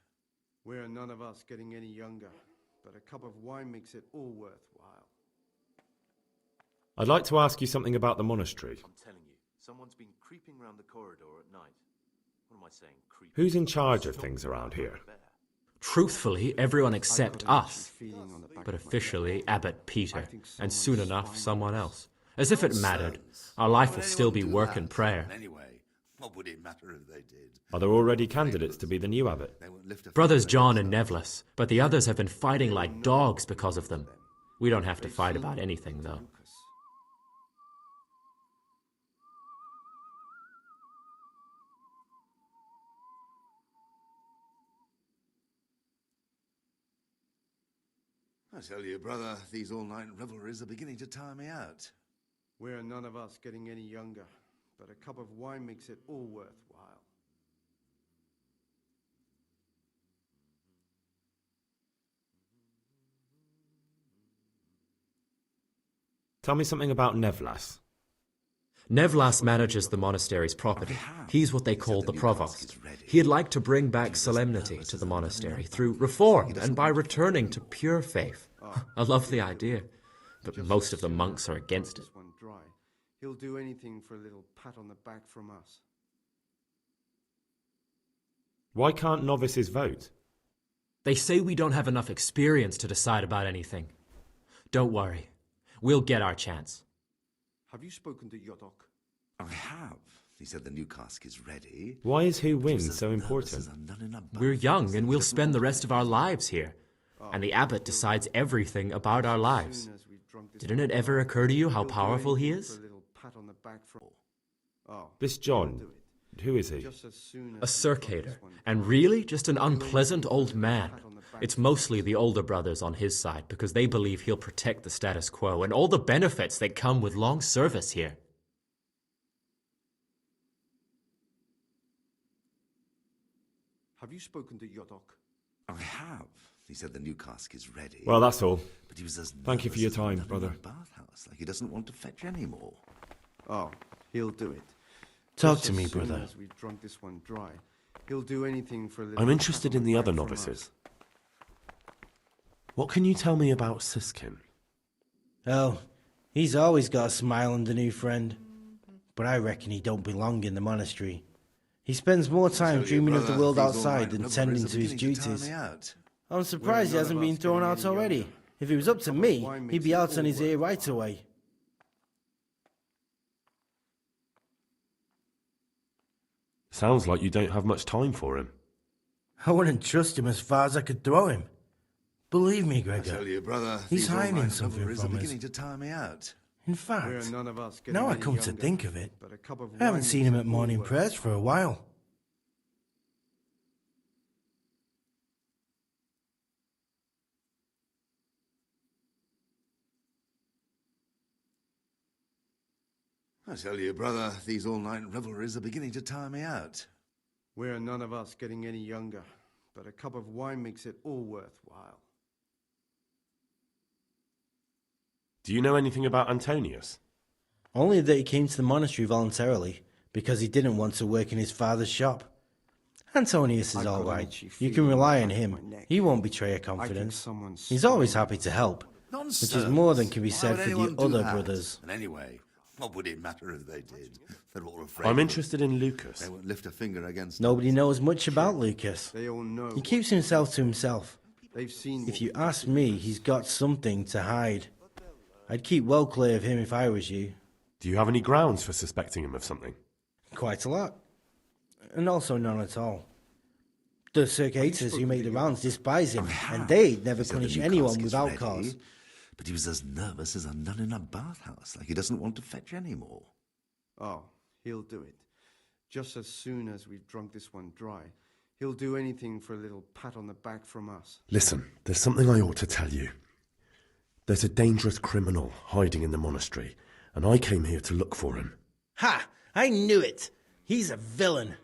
We're none of us getting any younger, but a cup of wine makes it all worthwhile. I'd like to ask you something about the monastery. I'm telling you, someone's been creeping round the corridor at night. What am I saying? Creeping? Who's in charge of things around here? Truthfully, everyone except us. But officially, Abbot Peter, and soon enough, someone else. As if it mattered. Our life will still be work and prayer. Anyway, what would it matter if they did? Are there already candidates to be the new abbot? Brothers John and Nevlis, but the others have been fighting like dogs because of them. We don't have to fight about anything, though. I tell you, brother, these all-night revelries are beginning to tire me out. We're none of us getting any younger, but a cup of wine makes it all worthwhile. Tell me something about Nevlas. Nevlas manages the monastery's property. He's what they call the provost. He'd like to bring back solemnity to the monastery through reform and by returning to pure faith. A lovely idea, but most of the monks are against it. He'll do anything for a little pat on the back from us. Why can't novices vote? They say we don't have enough experience to decide about anything. Don't worry. We'll get our chance. Have you spoken to Yodok? I have. He said the new cask is ready. Why is who wins so important? We're young and we'll spend the rest of our lives here. And the abbot decides everything about our lives. Didn't it ever occur to you how powerful he is? This John, who is he? A circator, and really just an unpleasant old man. It's mostly the older brothers on his side because they believe he'll protect the status quo and all the benefits that come with long service here. Have you spoken to Yodok? I have. He said the new cask is ready. Well, that's all. But he was as Thank you for your time, nervous as a brother. nun in a bathhouse, like he doesn't want to fetch any more. Oh, he'll do it. Talk Just to me, as soon brother. as we've drunk this one dry, he'll do anything for a little I'm interested pat on in the other back from novices. us. What can you tell me about Siskin? Oh, he's always got a smile on the new friend. But I reckon he don't belong in the monastery. He spends more time dreaming of the world outside than tending to his duties. I'm surprised he hasn't been thrown out already. If it was up to me, he'd be out on his ear right away. Sounds like you don't have much time for him. I wouldn't trust him as far as I could throw him. Believe me, Gregor, I tell you, brother, he's these hiding all-night something revelries are from us. beginning to tire me out. In fact, We're none of us getting now I any come to younger, think of it, but a cup of I haven't wine seen makes him it at all morning worth- prayers for a while. I tell you, brother, these all-night revelries are beginning to tire me out. We're none of us getting any younger, but a cup of wine makes it all worthwhile. Do you know anything about Antonius? Only that he came to the monastery voluntarily, because he didn't want to work in his father's shop. Antonius is all right. You can rely on him. He won't betray a confidence. He's always happy to help, which is more than can be said for the other brothers. And anyway, what would it matter if they did? They're all afraid. I'm of us. interested in Lucas. They won't lift a finger against Nobody knows much about Lucas. They all know. He keeps himself to himself. They've seen. If you ask me, he's got something to hide. I'd keep well clear of him if I was you. Do you have any grounds for suspecting him of something? Quite a lot. And also none at all. The circators who make the rounds despise him, and they'd never He said the punish new anyone cask is without ready, cause. But he was as nervous as a nun in a bathhouse, like he doesn't want to fetch any more. Oh, He'll do it. Just as soon as we've drunk this one dry, he'll do anything for a little pat on the back from us. Listen, there's something I ought to tell you. There's a dangerous criminal hiding in the monastery, and I came here to look for him. Ha! I knew it! He's a villain.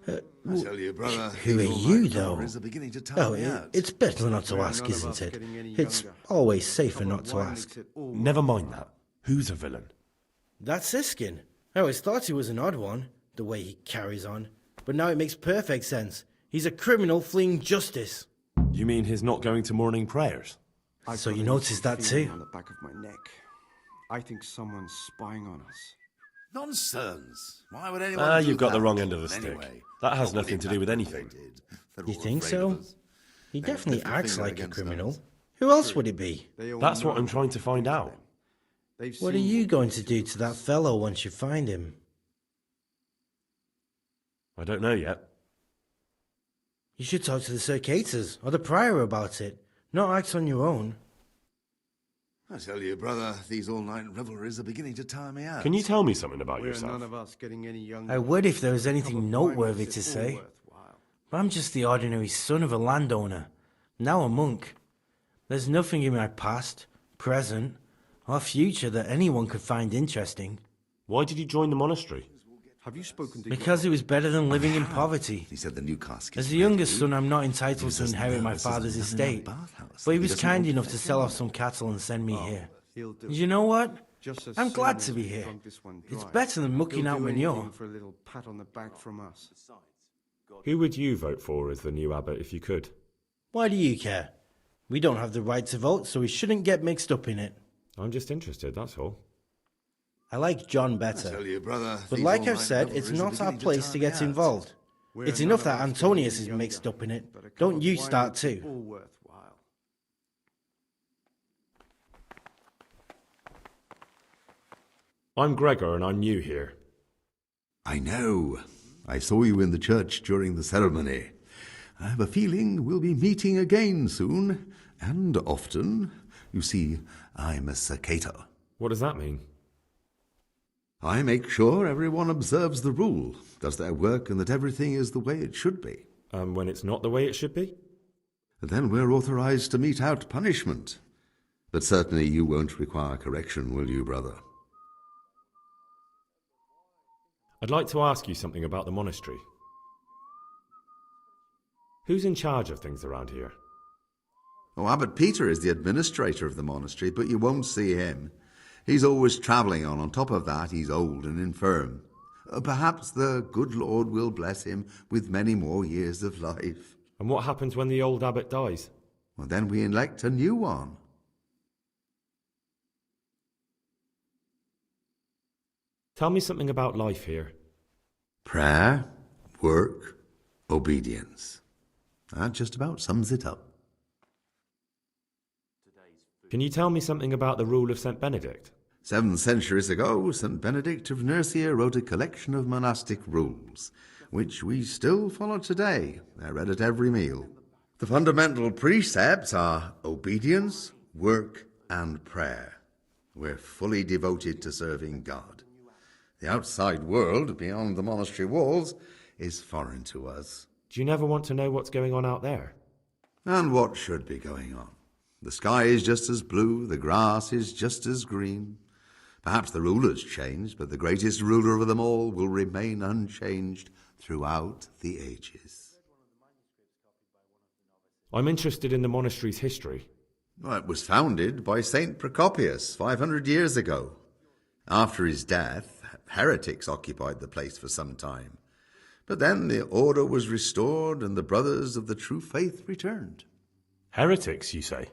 I tell you, brother, Who are you, though? Beginning to tire me out. It's better not to ask, isn't it? It's always safer not to ask. Never mind that. Who's a villain? That's Siskin. I always thought he was an odd one, the way he carries on. But now it makes perfect sense. He's a criminal fleeing justice. You mean he's not going to morning prayers? So you noticed that too? On the back of my neck. I think someone's spying on us. Nonsense. Why would anyone do you've got that? the wrong end of the Anyway, stick. That has nothing to do with anything. You think so? He definitely acts like a criminal. Who else would it be? That's what I'm trying to find out. What are you going to do to that fellow once you find him? I don't know yet. You should talk to the Circators or the Prior about it, not act on your own. I tell you, brother, these all-night revelries are beginning to tire me out. Can you tell me something about We're yourself? none of us getting any younger. I would if there was anything noteworthy to say. But I'm just the ordinary son of a landowner, now a monk. There's nothing in my past, present, or future that anyone could find interesting. Why did you join the monastery? Have you spoken to Because it was better than living in poverty. He said the new casket. As the youngest son, I'm not entitled to inherit my father's estate. But he was kind enough to sell off some cattle and send me here. And you know what? I'm glad to be here. It's better than mucking out manure. For a little pat on the back from us. Who would you vote for as the new abbot if you could? Why do you care? We don't have the right to vote, so we shouldn't get mixed up in it. I'm just interested, that's all. I like John better. I tell you, brother, But like I've said, it's not our place to get involved. It's enough that Antonius is mixed up in it. Don't you start too. All worthwhile. I'm Gregor and I'm new here. I know. I saw you in the church during the ceremony. I have a feeling we'll be meeting again soon, and often. You see, I'm a Circator. What does that mean? I make sure everyone observes the rule, does their work, and that everything is the way it should be. And when it's not the way it should be? Then we're authorized to mete out punishment. But certainly you won't require correction, will you, brother? I'd like to ask you something about the monastery. Who's in charge of things around here? Oh, Abbot Peter is the administrator of the monastery, but you won't see him. He's always travelling on. On top of that, he's old and infirm. Perhaps the good Lord will bless him with many more years of life. And what happens when the old abbot dies? Well, then we elect a new one. Tell me something about life here. Prayer, work, obedience. That just about sums it up. Can you tell me something about the rule of St. Benedict? 7 centuries ago, St. Benedict of Nursia wrote a collection of monastic rules, which we still follow today. They're read at every meal. The fundamental precepts are obedience, work, and prayer. We're fully devoted to serving God. The outside world, beyond the monastery walls, is foreign to us. Do you never want to know what's going on out there? And what should be going on? The sky is just as blue, the grass is just as green. Perhaps the ruler's changed, but the greatest ruler of them all will remain unchanged throughout the ages. I'm interested in the monastery's history. Well, it was founded by St. Procopius 500 years ago. After his death, heretics occupied the place for some time. But then the order was restored and the brothers of the true faith returned. Heretics, you say?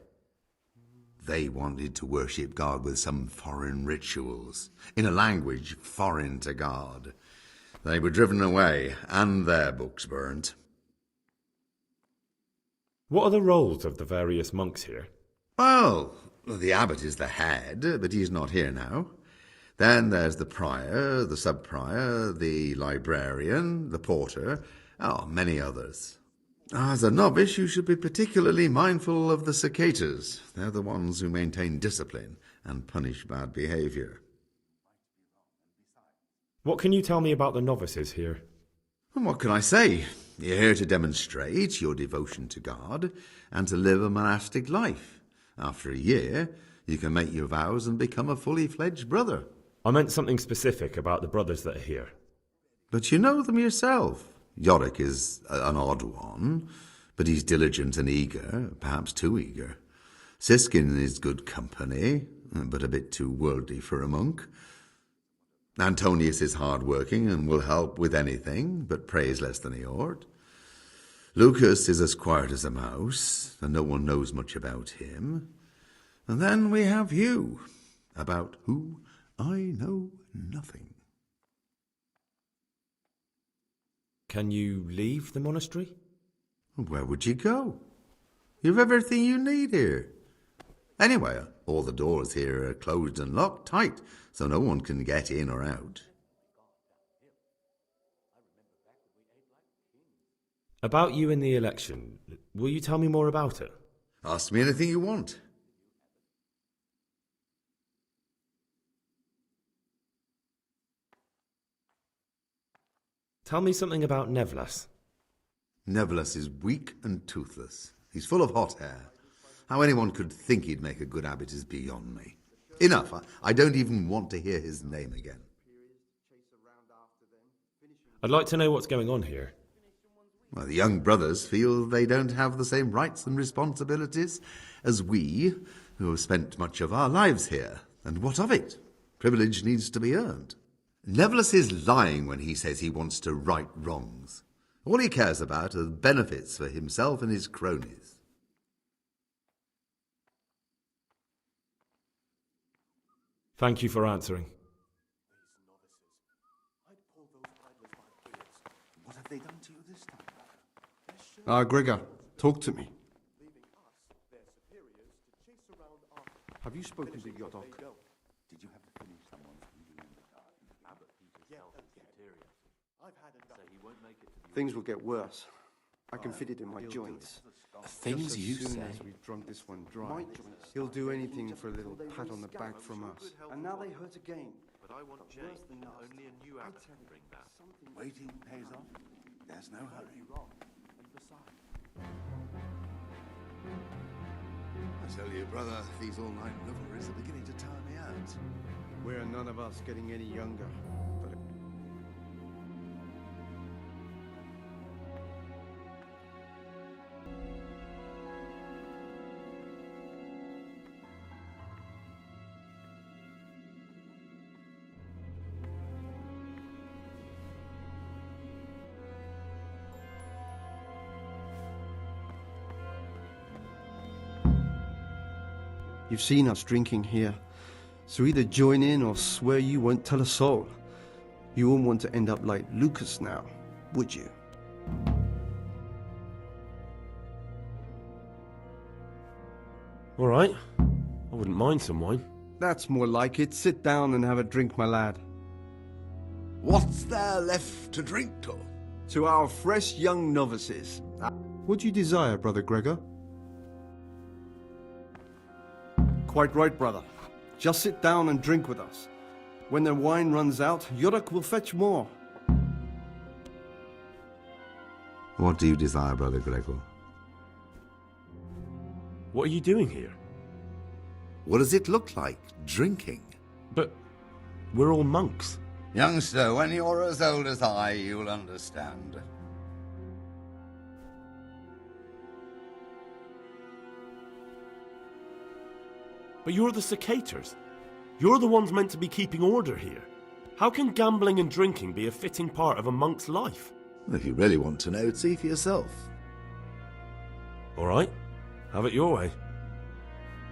They wanted to worship God with some foreign rituals, in a language foreign to God. They were driven away, and their books burnt. What are the roles of the various monks here? Well, the abbot is the head, but he's not here now. Then there's the prior, the sub-prior, the librarian, the porter, many others. As a novice, you should be particularly mindful of the Circators. They're the ones who maintain discipline and punish bad behavior. What can you tell me about the novices here? And what can I say? You're here to demonstrate your devotion to God and to live a monastic life. After a year, you can make your vows and become a fully fledged brother. I meant something specific about the brothers that are here. But you know them yourself. Yorick is an odd one, but he's diligent and eager, perhaps too eager. Siskin is good company, but a bit too worldly for a monk. Antonius is hard-working and will help with anything, but prays less than he ought. Lucas is as quiet as a mouse, and no one knows much about him. And then we have you, about who I know nothing. Can you leave the monastery? Where would you go? You've everything you need here. Anyway, all the doors here are closed and locked tight, so no one can get in or out. About you in the election, will you tell me more about it? Ask me anything you want. Tell me something about Nevlas. Nevlas is weak and toothless. He's full of hot hair. How anyone could think he'd make a good abbot is beyond me. Enough. I don't even want to hear his name again. I'd like to know what's going on here. Well, the young brothers feel they don't have the same rights and responsibilities as we, who have spent much of our lives here. And what of it? Privilege needs to be earned. Nevlas is lying when he says he wants to right wrongs. All he cares about are the benefits for himself and his cronies. Thank you for answering. What have they done to you this time? Gregor, talk to me. Have you spoken to Yodok? Did you have to finish someone's reading in the garden? Things will get worse. I can fit it in my joints. Things Just you as soon say? as we've drunk this one dry, he'll do anything for a little pat on the back from us. And now they hurt again. But I want Jane. Only a new abbot can bring that. Waiting pays off. There's no hurry. I tell you, brother, these all-night revelries are beginning to tire me out. We're none of us getting any younger. But you've seen us drinking here, so either join in or swear you won't tell a soul. You won't want to end up like Lucas now, would you? All right. I wouldn't mind some wine. That's more like it. Sit down and have a drink, my lad. What's there left to drink to? To our fresh young novices. What do you desire, Brother Gregor? Quite right, brother. Just sit down and drink with us. When the wine runs out, Yorick will fetch more. What do you desire, Brother Gregor? What are you doing here? What does it look like, drinking? But we're all monks. Youngster, when you're as old as I, you'll understand. But you're the cicators. You're the ones meant to be keeping order here. How can gambling and drinking be a fitting part of a monk's life? If you really want to know, see for yourself. All right. Have it your way.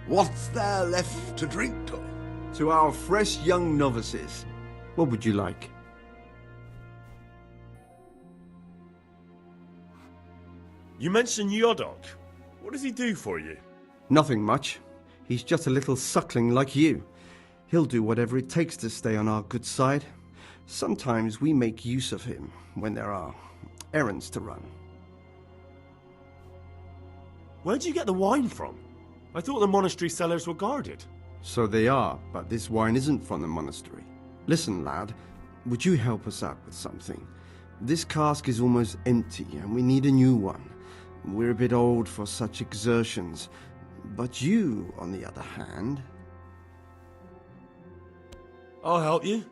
What's there left to drink to? To our fresh young novices. What would you like? You mentioned Yodok. What does he do for you? Nothing much. He's just a little suckling like you. He'll do whatever it takes to stay on our good side. Sometimes we make use of him when there are errands to run. Where'd you get the wine from? I thought the monastery cellars were guarded. So they are, but this wine isn't from the monastery. Listen, lad, would you help us out with something? This cask is almost empty, and we need a new one. We're a bit old for such exertions. But you, on the other hand... I'll help you.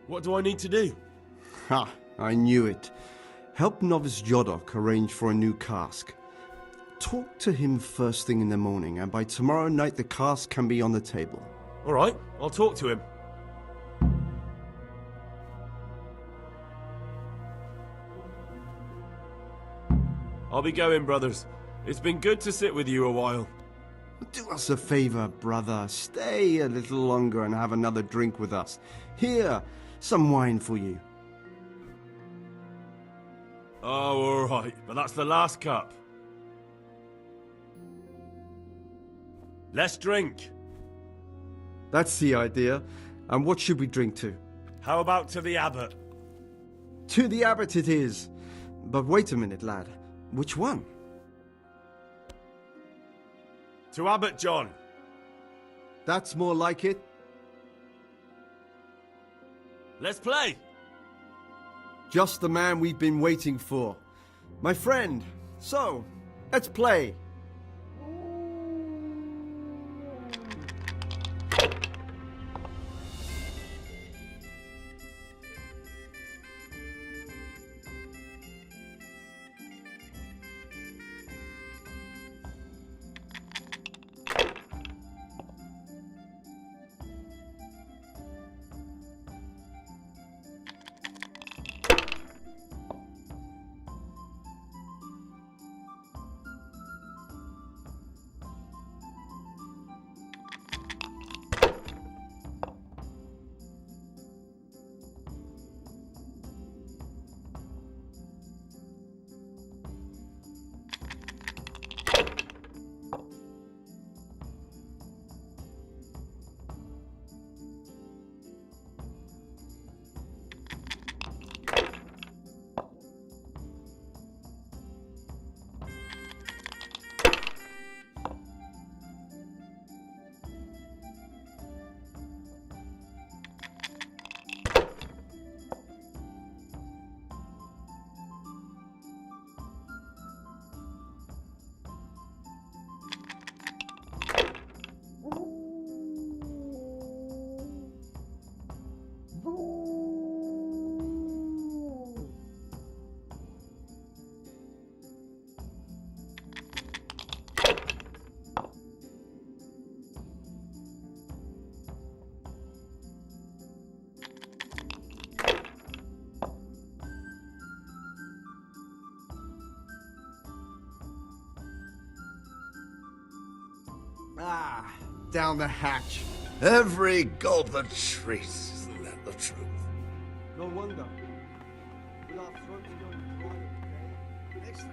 What do I need to do? Ha! I knew it. Help Novice Jodok arrange for a new cask. Talk to him first thing in the morning, and by tomorrow night the cask can be on the table. All right, I'll talk to him. I'll be going, brothers. It's been good to sit with you a while. Do us a favor, brother. Stay a little longer and have another drink with us. Here, some wine for you. Oh, all right, but that's the last cup. Let's drink. That's the idea. And what should we drink to? How about to the abbot? To the abbot it is. But wait a minute, lad. Which one? To Abbot John. That's more like it. Let's play. Just the man we've been waiting for. My friend, so, let's play. Ah, down the hatch. Every gulp a treat, isn't that the truth? No wonder. With our throats going dry every day, next time.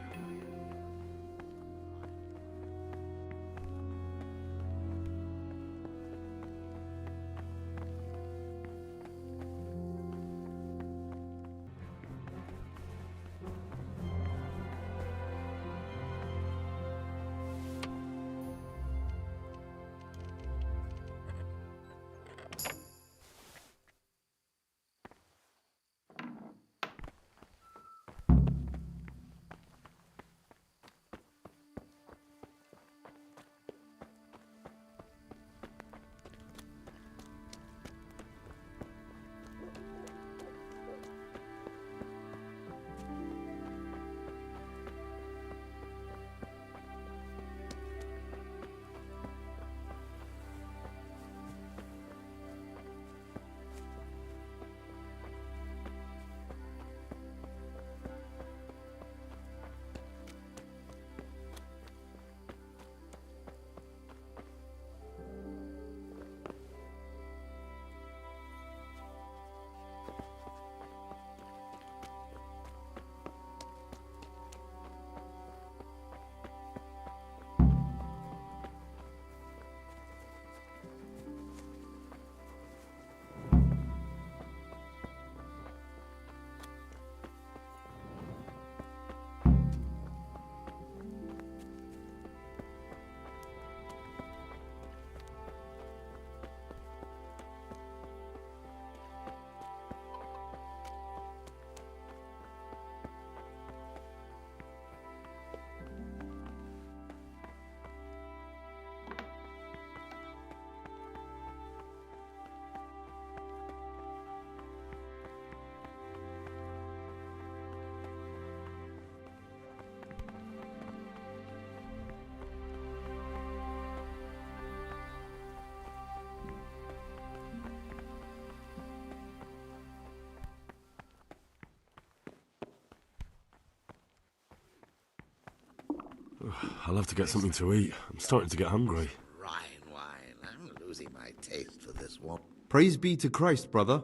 I'll have to get something to eat. I'm starting to get hungry. Wine. I'm losing my taste for this one. Praise be to Christ, brother.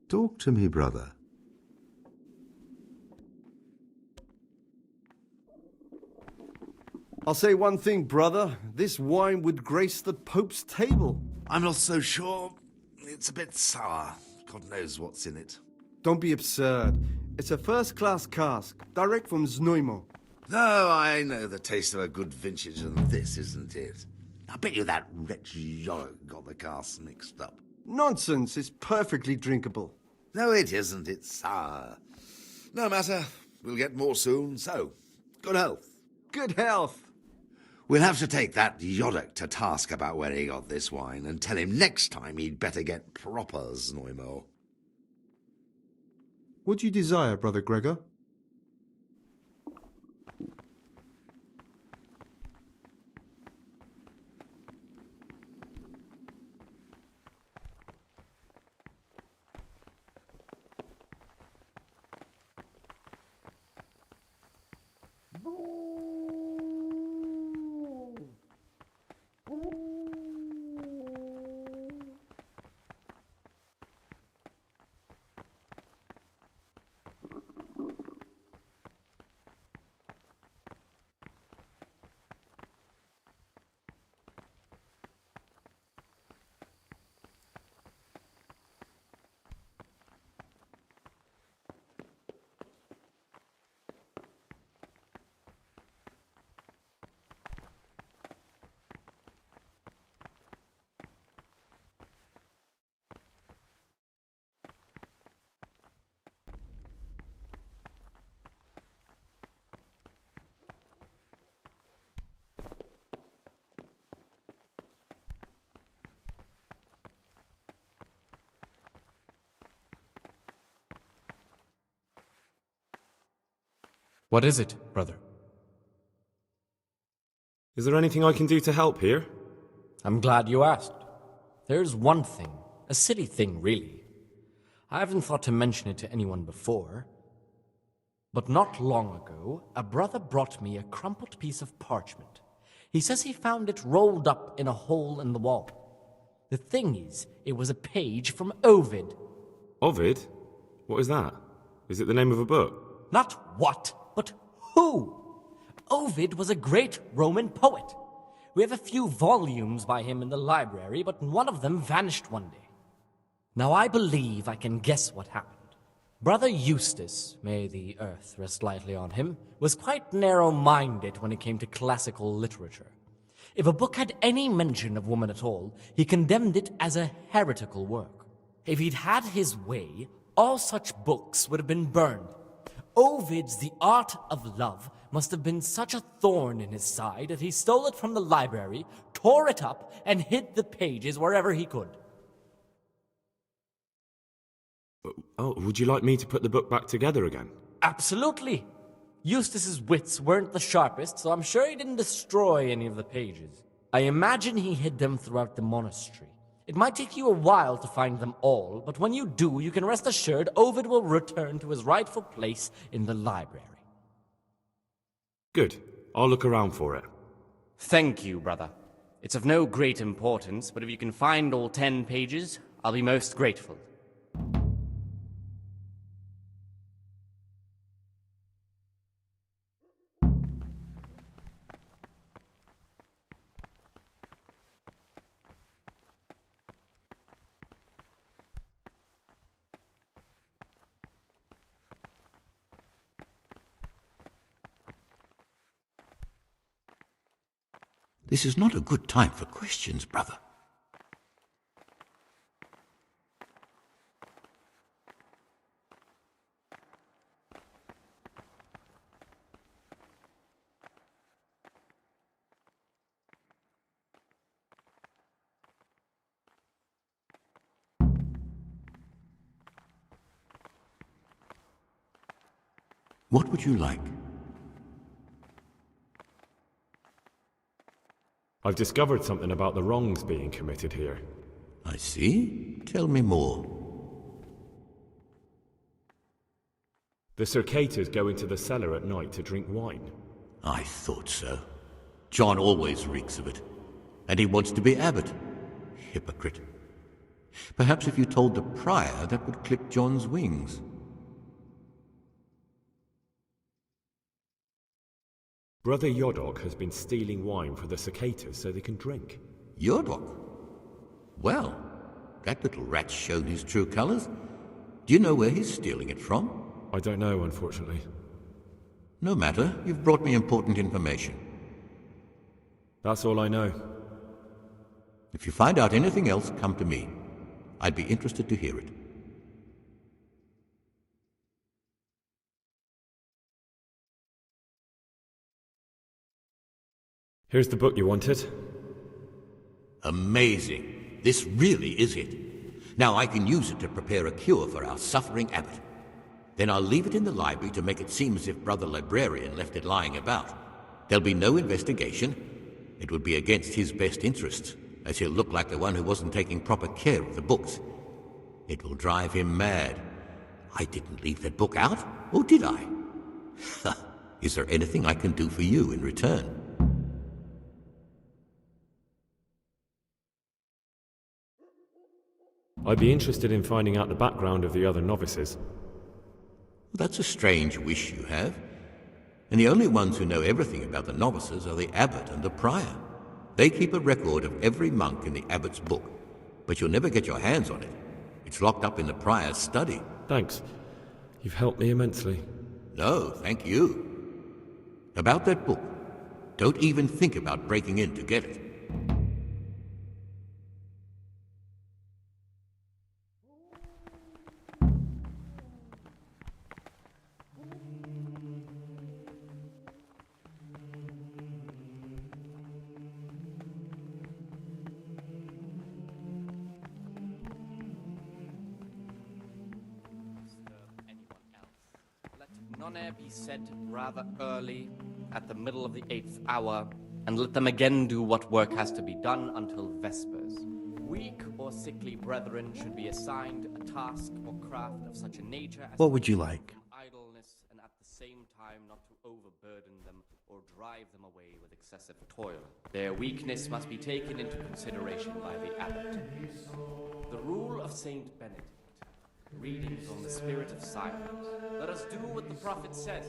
Talk to me, brother. I'll say one thing, brother. This wine would grace the Pope's table. I'm not so sure. It's a bit sour. God knows what's in it. Don't be absurd. It's a first-class cask, direct from Znojmo. No, I know the taste of a good vintage, and this isn't it. I bet you that wretch Yorick got the casks mixed up. Nonsense, it's perfectly drinkable. No, it isn't. It's sour. No matter. We'll get more soon, so good health. Good health. We'll have to take that Yorick to task about where he got this wine and tell him next time he'd better get proper Znojmo. What do you desire, Brother Gregor? What is it, brother? Is there anything I can do to help here? I'm glad you asked. There's one thing, a silly thing really. I haven't thought to mention it to anyone before, but not long ago, a brother brought me a crumpled piece of parchment. He says he found it rolled up in a hole in the wall. The thing is, it was a page from Ovid. Ovid? What is that? Is it the name of a book? Not what, but who? Ovid was a great Roman poet. We have a few volumes by him in the library, but one of them vanished one day. Now I believe I can guess what happened. Brother Eustace, may the earth rest lightly on him, was quite narrow-minded when it came to classical literature. If a book had any mention of woman at all, he condemned it as a heretical work. If he'd had his way, all such books would have been burned. Ovid's The Art of Love must have been such a thorn in his side that he stole it from the library, tore it up, and hid the pages wherever he could. Oh, would you like me to put the book back together again? Absolutely. Eustace's wits weren't the sharpest, so I'm sure he didn't destroy any of the pages. I imagine he hid them throughout the monastery. It might take you a while to find them all, but when you do, you can rest assured Ovid will return to his rightful place in the library. Good. I'll look around for it. Thank you, brother. It's of no great importance, but if you can find all 10 pages, I'll be most grateful. This is not a good time for questions, brother. What would you like? I've discovered something about the wrongs being committed here. I see. Tell me more. The cicadas go into the cellar at night to drink wine. I thought so. John always reeks of it. And he wants to be abbot. Hypocrite. Perhaps if you told the prior, that would clip John's wings. Brother Yodok has been stealing wine for the cicadas so they can drink. Yodok? Well, that little rat's shown his true colours. Do you know where he's stealing it from? I don't know, unfortunately. No matter. You've brought me important information. That's all I know. If you find out anything else, come to me. I'd be interested to hear it. Here's the book you wanted. Amazing. This really is it. Now I can use it to prepare a cure for our suffering abbot. Then I'll leave it in the library to make it seem as if Brother Librarian left it lying about. There'll be no investigation. It would be against his best interests, as he'll look like the one who wasn't taking proper care of the books. It will drive him mad. I didn't leave that book out, or did I? Is there anything I can do for you in return? I'd be interested in finding out the background of the other novices. That's a strange wish you have. And the only ones who know everything about the novices are the abbot and the prior. They keep a record of every monk in the abbot's book, but you'll never get your hands on it. It's locked up in the prior's study. Thanks. You've helped me immensely. No, thank you. About that book, don't even think about breaking in to get it. None be said rather early, at the middle of the 8th hour, and let them again do what work has to be done until vespers. Weak or sickly brethren should be assigned a task or craft of such a nature as What would you like? idleness, and at the same time not to overburden them or drive them away with excessive toil. Their weakness must be taken into consideration by the abbot. The rule of Saint Benedict. Readings on the spirit of silence. Let us do what the prophet says.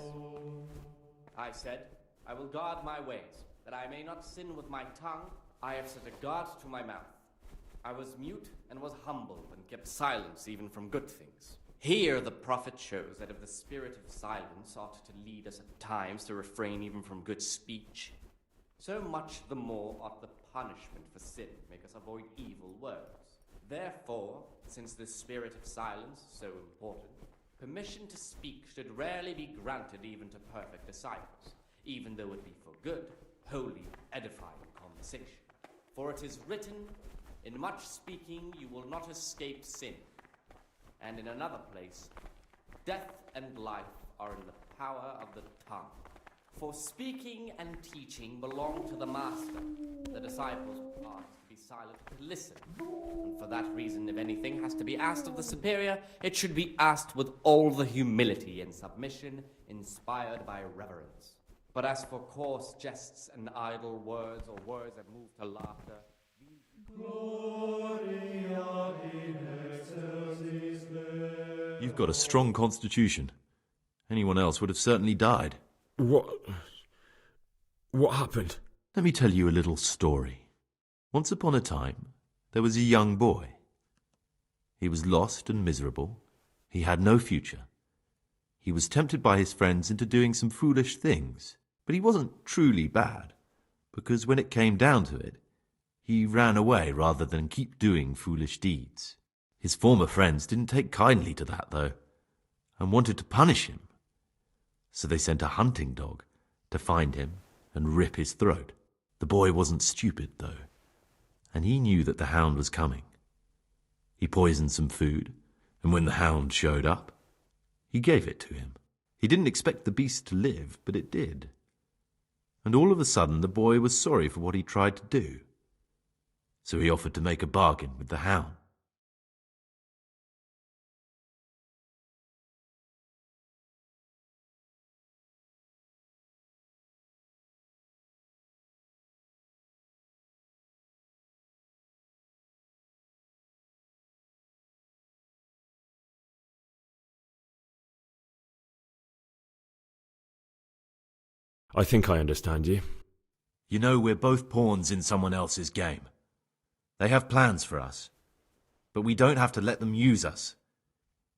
I said, I will guard my ways, that I may not sin with my tongue. I have set a guard to my mouth. I was mute and was humble and kept silence even from good things. Here the prophet shows that if the spirit of silence ought to lead us at times to refrain even from good speech, so much the more ought the punishment for sin make us avoid evil words. Therefore, since the spirit of silence is so important, permission to speak should rarely be granted even to perfect disciples, even though it be for good, holy, edifying conversation. For it is written, in much speaking you will not escape sin. And in another place, death and life are in the power of the tongue. For speaking and teaching belong to the master. The disciples' part is to be silent, to listen. And for that reason, if anything has to be asked of the superior, it should be asked with all the humility and submission inspired by reverence. But as for coarse jests and idle words, or words that move to laughter, You've got a strong constitution. Anyone else would have certainly died. What happened? Let me tell you a little story. Once upon a time, there was a young boy. He was lost and miserable. He had no future. He was tempted by his friends into doing some foolish things, but he wasn't truly bad, because when it came down to it, he ran away rather than keep doing foolish deeds. His former friends didn't take kindly to that, though, and wanted to punish him. So they sent a hunting dog to find him and rip his throat. The boy wasn't stupid, though, and he knew that the hound was coming. He poisoned some food, and when the hound showed up, he gave it to him. He didn't expect the beast to live, but it did. And all of a sudden the boy was sorry for what he tried to do. So he offered to make a bargain with the hound. I think I understand you. You know, we're both pawns in someone else's game. They have plans for us, but we don't have to let them use us.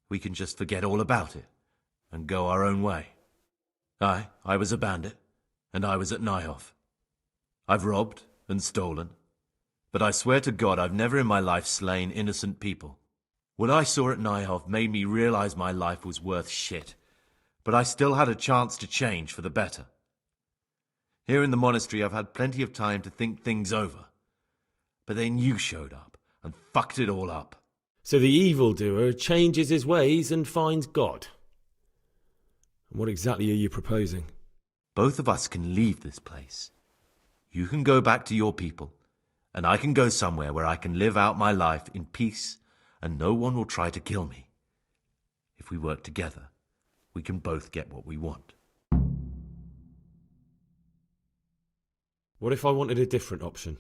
We can just forget all about it and go our own way. I was a bandit, and I was at Nyhoff. I've robbed and stolen, but I swear to God I've never in my life slain innocent people. What I saw at Nyhoff made me realize my life was worth shit, but I still had a chance to change for the better. Here in the monastery I've had plenty of time to think things over, but then you showed up and fucked it all up. So the evildoer changes his ways and finds God. What exactly are you proposing? Both of us can leave this place. You can go back to your people, and I can go somewhere where I can live out my life in peace and no one will try to kill me. If we work together, we can both get what we want. What if I wanted a different option?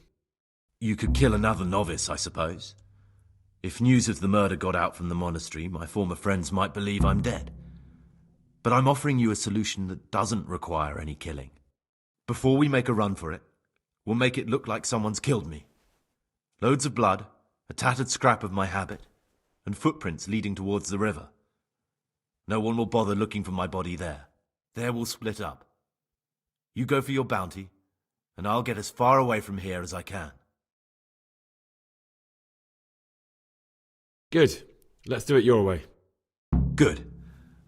You could kill another novice, I suppose. If news of the murder got out from the monastery, my former friends might believe I'm dead. But I'm offering you a solution that doesn't require any killing. Before we make a run for it, we'll make it look like someone's killed me. Loads of blood, a tattered scrap of my habit, and footprints leading towards the river. No one will bother looking for my body there. There we'll split up. You go for your bounty, and I'll get as far away from here as I can. Good. Let's do it your way. Good.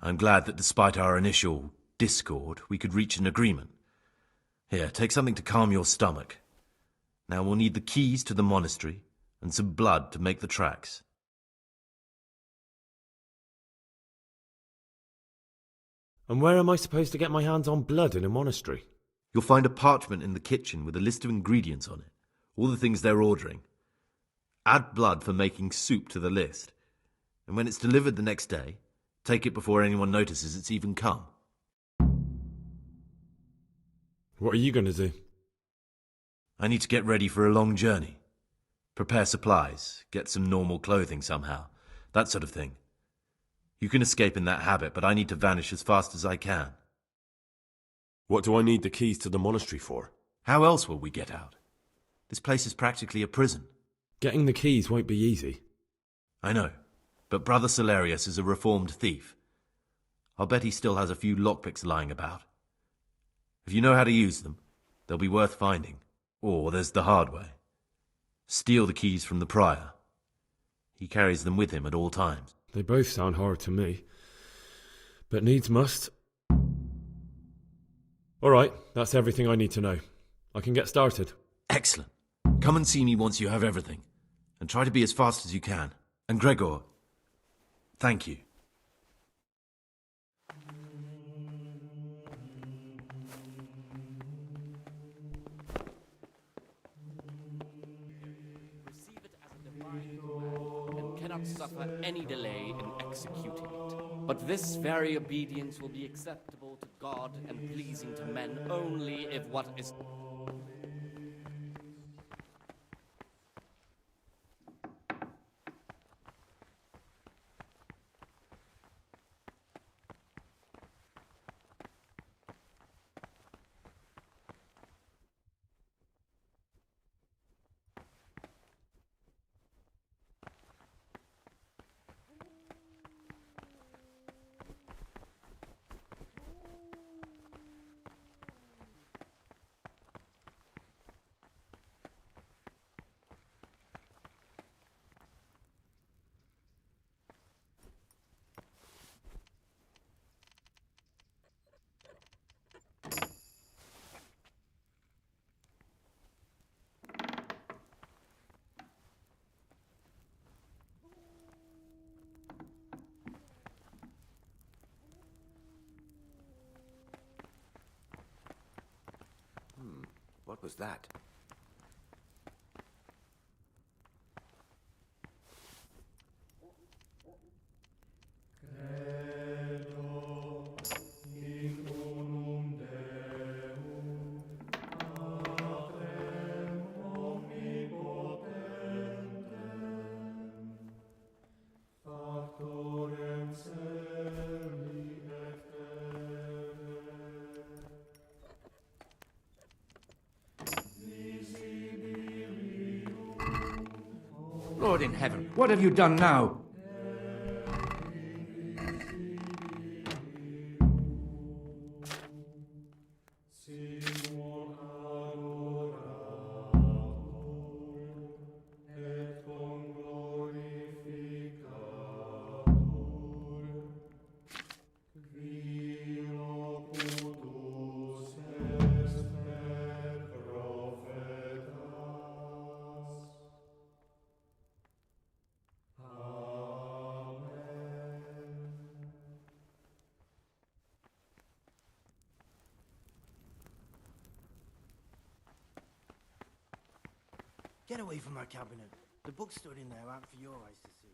I'm glad that despite our initial discord, we could reach an agreement. Here, take something to calm your stomach. Now we'll need the keys to the monastery and some blood to make the tracks. And where am I supposed to get my hands on blood in a monastery? You'll find a parchment in the kitchen with a list of ingredients on it, all the things they're ordering. Add blood for making soup to the list, and when it's delivered the next day, take it before anyone notices it's even come. What are you going to do? I need to get ready for a long journey. Prepare supplies, get some normal clothing somehow, that sort of thing. You can escape in that habit, but I need to vanish as fast as I can. What do I need the keys to the monastery for? How else will we get out? This place is practically a prison. Getting the keys won't be easy. I know, but Brother Salarius is a reformed thief. I'll bet he still has a few lockpicks lying about. If you know how to use them, they'll be worth finding. Or there's the hard way. Steal the keys from the prior. He carries them with him at all times. They both sound hard to me. But needs must. All right, that's everything I need to know. I can get started. Excellent. Come and see me once you have everything. And try to be as fast as you can. And Gregor, thank you. Receive it as a divine command and cannot suffer any delay in executing it. But this very obedience will be acceptable to God and pleasing to men only if what is... What was that? Lord in heaven, what have you done now? Get away from that cabinet. The books stood in there aren't for your eyes to see.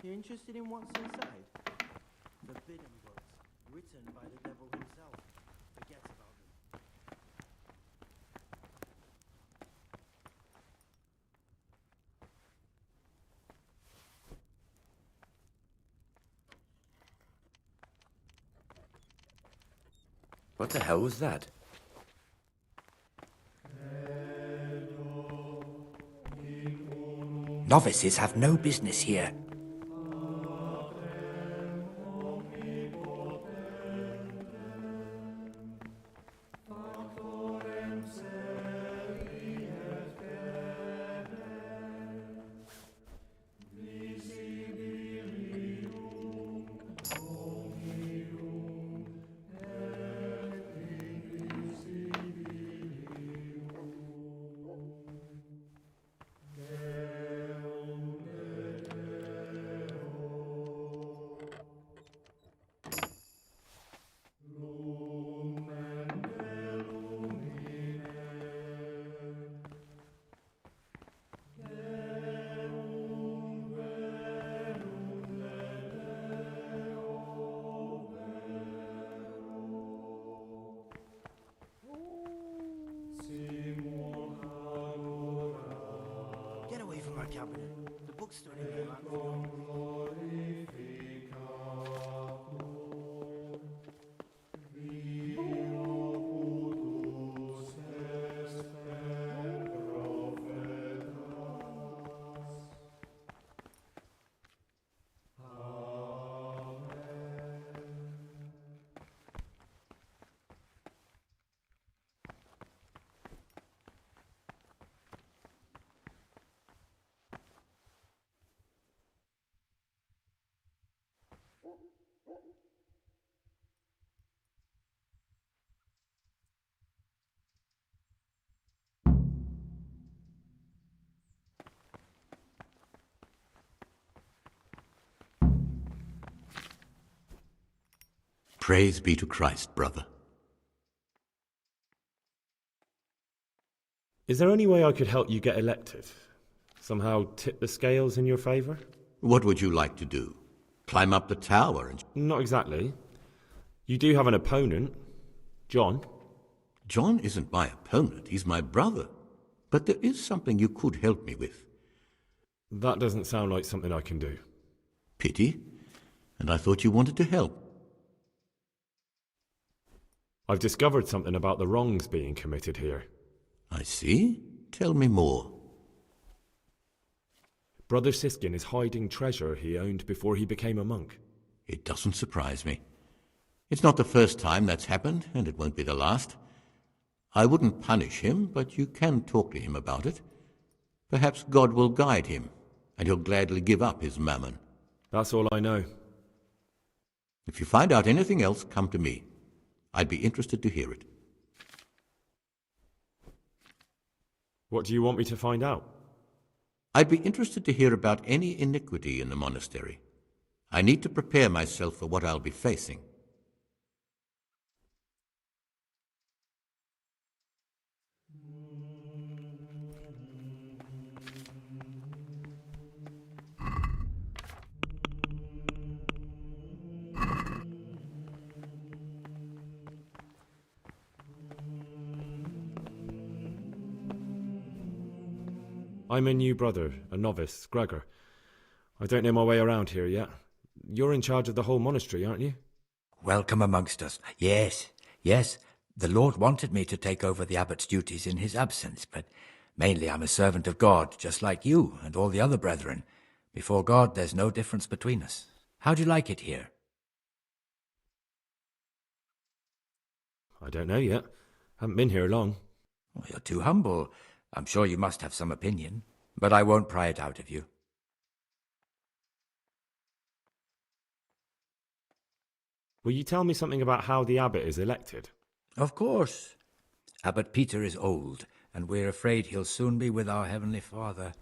You're interested in what's inside? Forbidden books, written by the devil himself. Forget about them. What the hell was that? Novices have no business here. Cabinet. The book's stood in there like the Praise be to Christ, brother. Is there any way I could help you get elected? Somehow tip the scales in your favour? What would you like to do? Climb up the tower and... Not exactly. You do have an opponent, John. John isn't my opponent, he's my brother. But there is something you could help me with. That doesn't sound like something I can do. Pity. And I thought you wanted to help. I've discovered something about the wrongs being committed here. I see. Tell me more. Brother Siskin is hiding treasure he owned before he became a monk. It doesn't surprise me. It's not the first time that's happened, and it won't be the last. I wouldn't punish him, but you can talk to him about it. Perhaps God will guide him, and he'll gladly give up his mammon. That's all I know. If you find out anything else, come to me. I'd be interested to hear it. What do you want me to find out? I'd be interested to hear about any iniquity in the monastery. I need to prepare myself for what I'll be facing. I'm a new brother, a novice, Gregor. I don't know my way around here yet. You're in charge of the whole monastery, aren't you? Welcome amongst us. Yes. The Lord wanted me to take over the abbot's duties in his absence, but mainly I'm a servant of God, just like you and all the other brethren. Before God, there's no difference between us. How do you like it here? I don't know yet. Haven't been here long. Well, you're too humble. I'm sure you must have some opinion, but I won't pry it out of you. Will you tell me something about how the abbot is elected? Of course. Abbot Peter is old, and we're afraid he'll soon be with our Heavenly Father.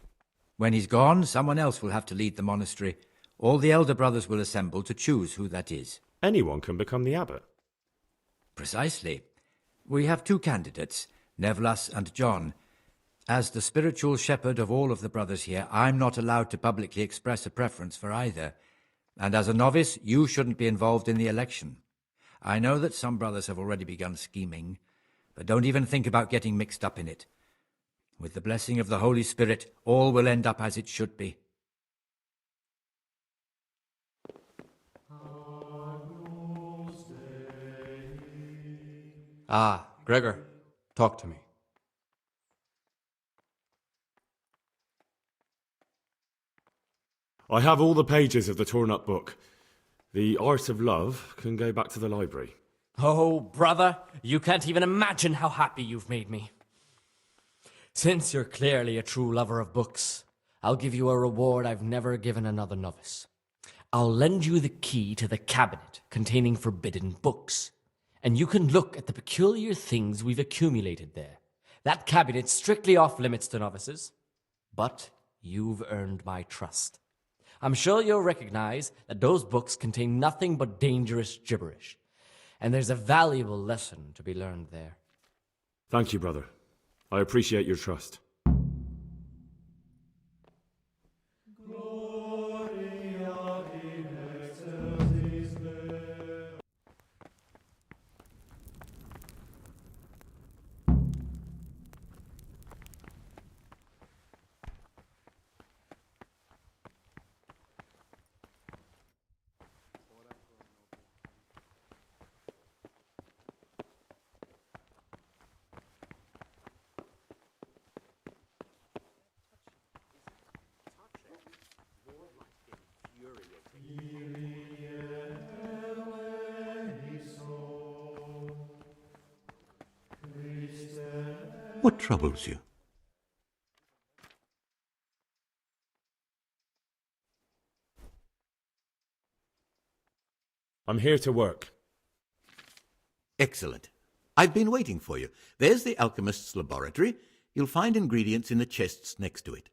When he's gone, someone else will have to lead the monastery. All the elder brothers will assemble to choose who that is. Anyone can become the abbot? Precisely. We have two candidates, Nevlas and John. As the spiritual shepherd of all of the brothers here, I'm not allowed to publicly express a preference for either. And as a novice, you shouldn't be involved in the election. I know that some brothers have already begun scheming, but don't even think about getting mixed up in it. With the blessing of the Holy Spirit, all will end up as it should be. Ah, Gregor, talk to me. I have all the pages of the torn-up book. The Art of Love can go back to the library. Oh, brother, you can't even imagine how happy you've made me. Since you're clearly a true lover of books, I'll give you a reward I've never given another novice. I'll lend you the key to the cabinet containing forbidden books, and you can look at the peculiar things we've accumulated there. That cabinet's strictly off-limits to novices, but you've earned my trust. I'm sure you'll recognize that those books contain nothing but dangerous gibberish, and there's a valuable lesson to be learned there. Thank you, brother. I appreciate your trust. What troubles you? I'm here to work. Excellent. I've been waiting for you. There's the alchemist's laboratory. You'll find ingredients in the chests next to it.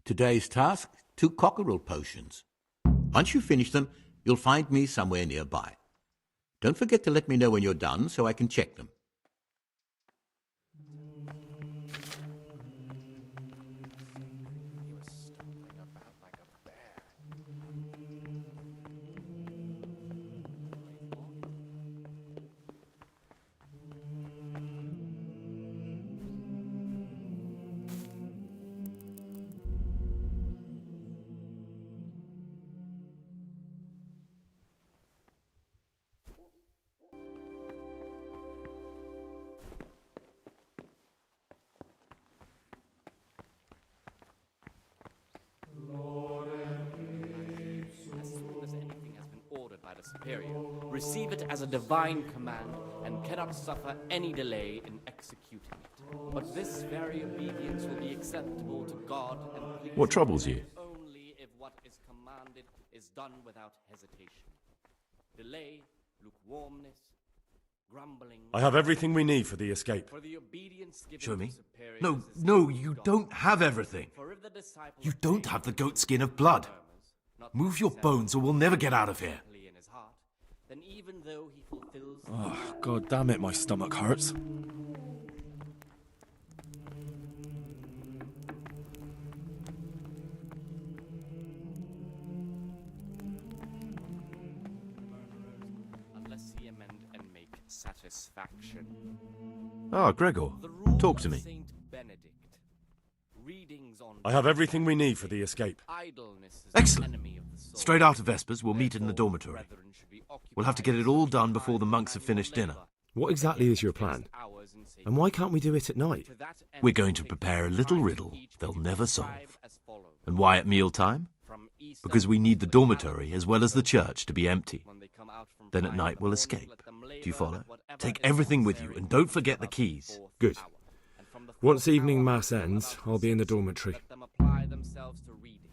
Today's task, 2 cockerel potions. Once you finish them, you'll find me somewhere nearby. Don't forget to let me know when you're done so I can check them. Superior, receive it as a divine command and cannot suffer any delay in executing it. But this very obedience will be acceptable to God and pleasing What troubles you? only if what is commanded is done without hesitation. Delay, lukewarmness, grumbling. I have everything we need for the escape. For the obedience given Show me. to superiors No, is no, you don't have everything. For if the disciple You don't have the goat skin of blood. Move your bones or we'll never get out of here. in his heart, then even though he fulfills Oh, God damn it, my stomach hurts. unless he amend and make satisfaction. Ah, Gregor, talk to me. Saint Benedict. Readings on I have everything we need for the escape. idleness is Excellent. the enemy of the soul. Straight after Vespers, we'll meet in the dormitory. We'll have to get it all done before the monks have finished dinner. What exactly is your plan? And why can't we do it at night? We're going to prepare a little riddle they'll never solve. And why at mealtime? Because we need the dormitory as well as the church to be empty. Then at night we'll escape. Do you follow? Take everything with you and don't forget the keys. Good. Once evening mass ends, I'll be in the dormitory. Let them apply themselves to reading.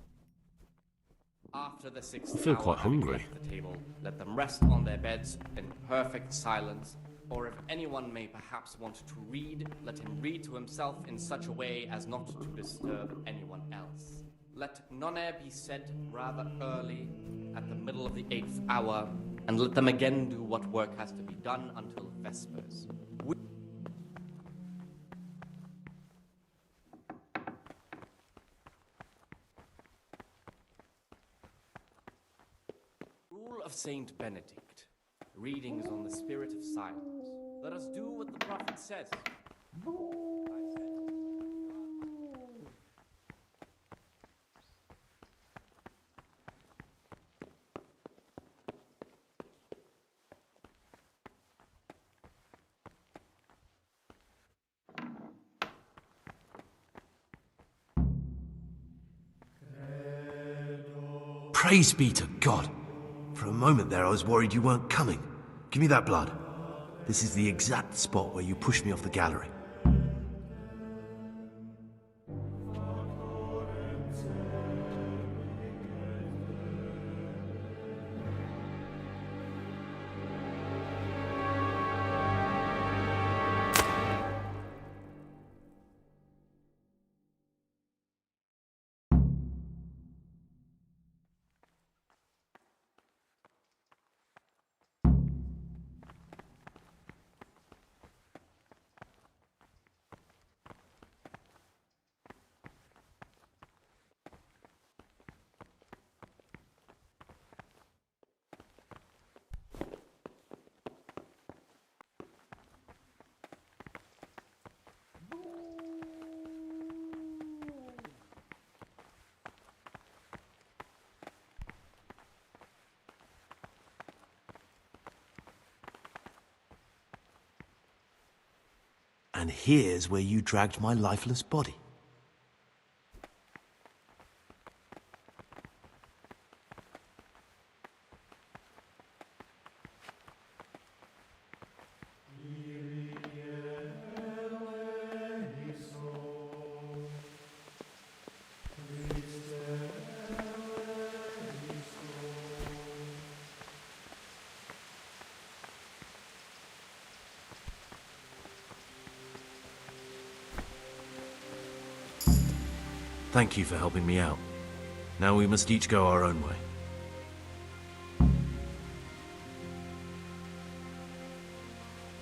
After the sixth I feel hour quite having hungry. left the table, let them rest on their beds in perfect silence, or if anyone may perhaps want to read, let him read to himself in such a way as not to disturb anyone else. Let none be said rather early, at the middle of the 8th hour, and let them again do what work has to be done until Vespers. Saint Benedict. Readings on the spirit of silence. Let us do what the prophet says. Praise be to God! For a moment there I was worried you weren't coming. Give me that blood. This is the exact spot where you pushed me off the gallery. And here's where you dragged my lifeless body. Thank you for helping me out. Now we must each go our own way.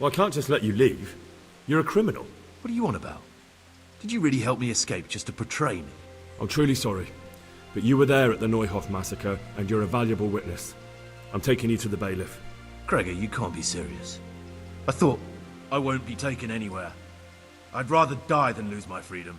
Well, I can't just let you leave. You're a criminal. What are you on about? Did you really help me escape just to portray me? I'm truly sorry, but you were there at the Neuhof massacre, and you're a valuable witness. I'm taking you to the bailiff. Gregor, you can't be serious. I thought I won't be taken anywhere. I'd rather die than lose my freedom.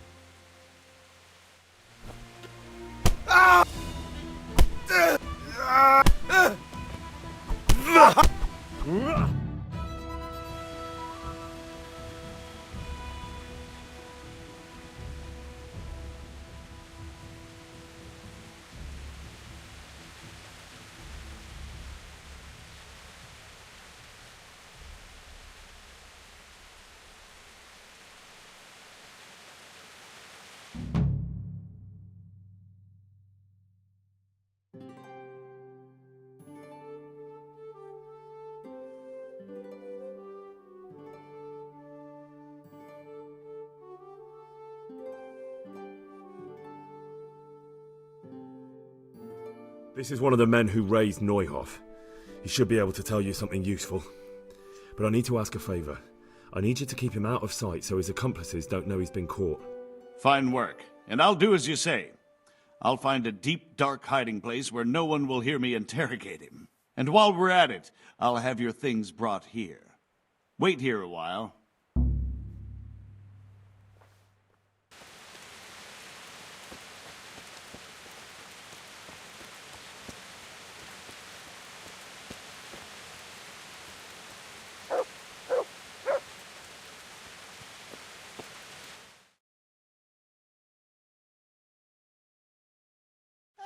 This is one of the men who raised Neuhof. He should be able to tell you something useful. But I need to ask a favour. I need you to keep him out of sight so his accomplices don't know he's been caught. Fine work, and I'll do as you say. I'll find a deep, dark hiding place where no one will hear me interrogate him. And while we're at it, I'll have your things brought here. Wait here a while.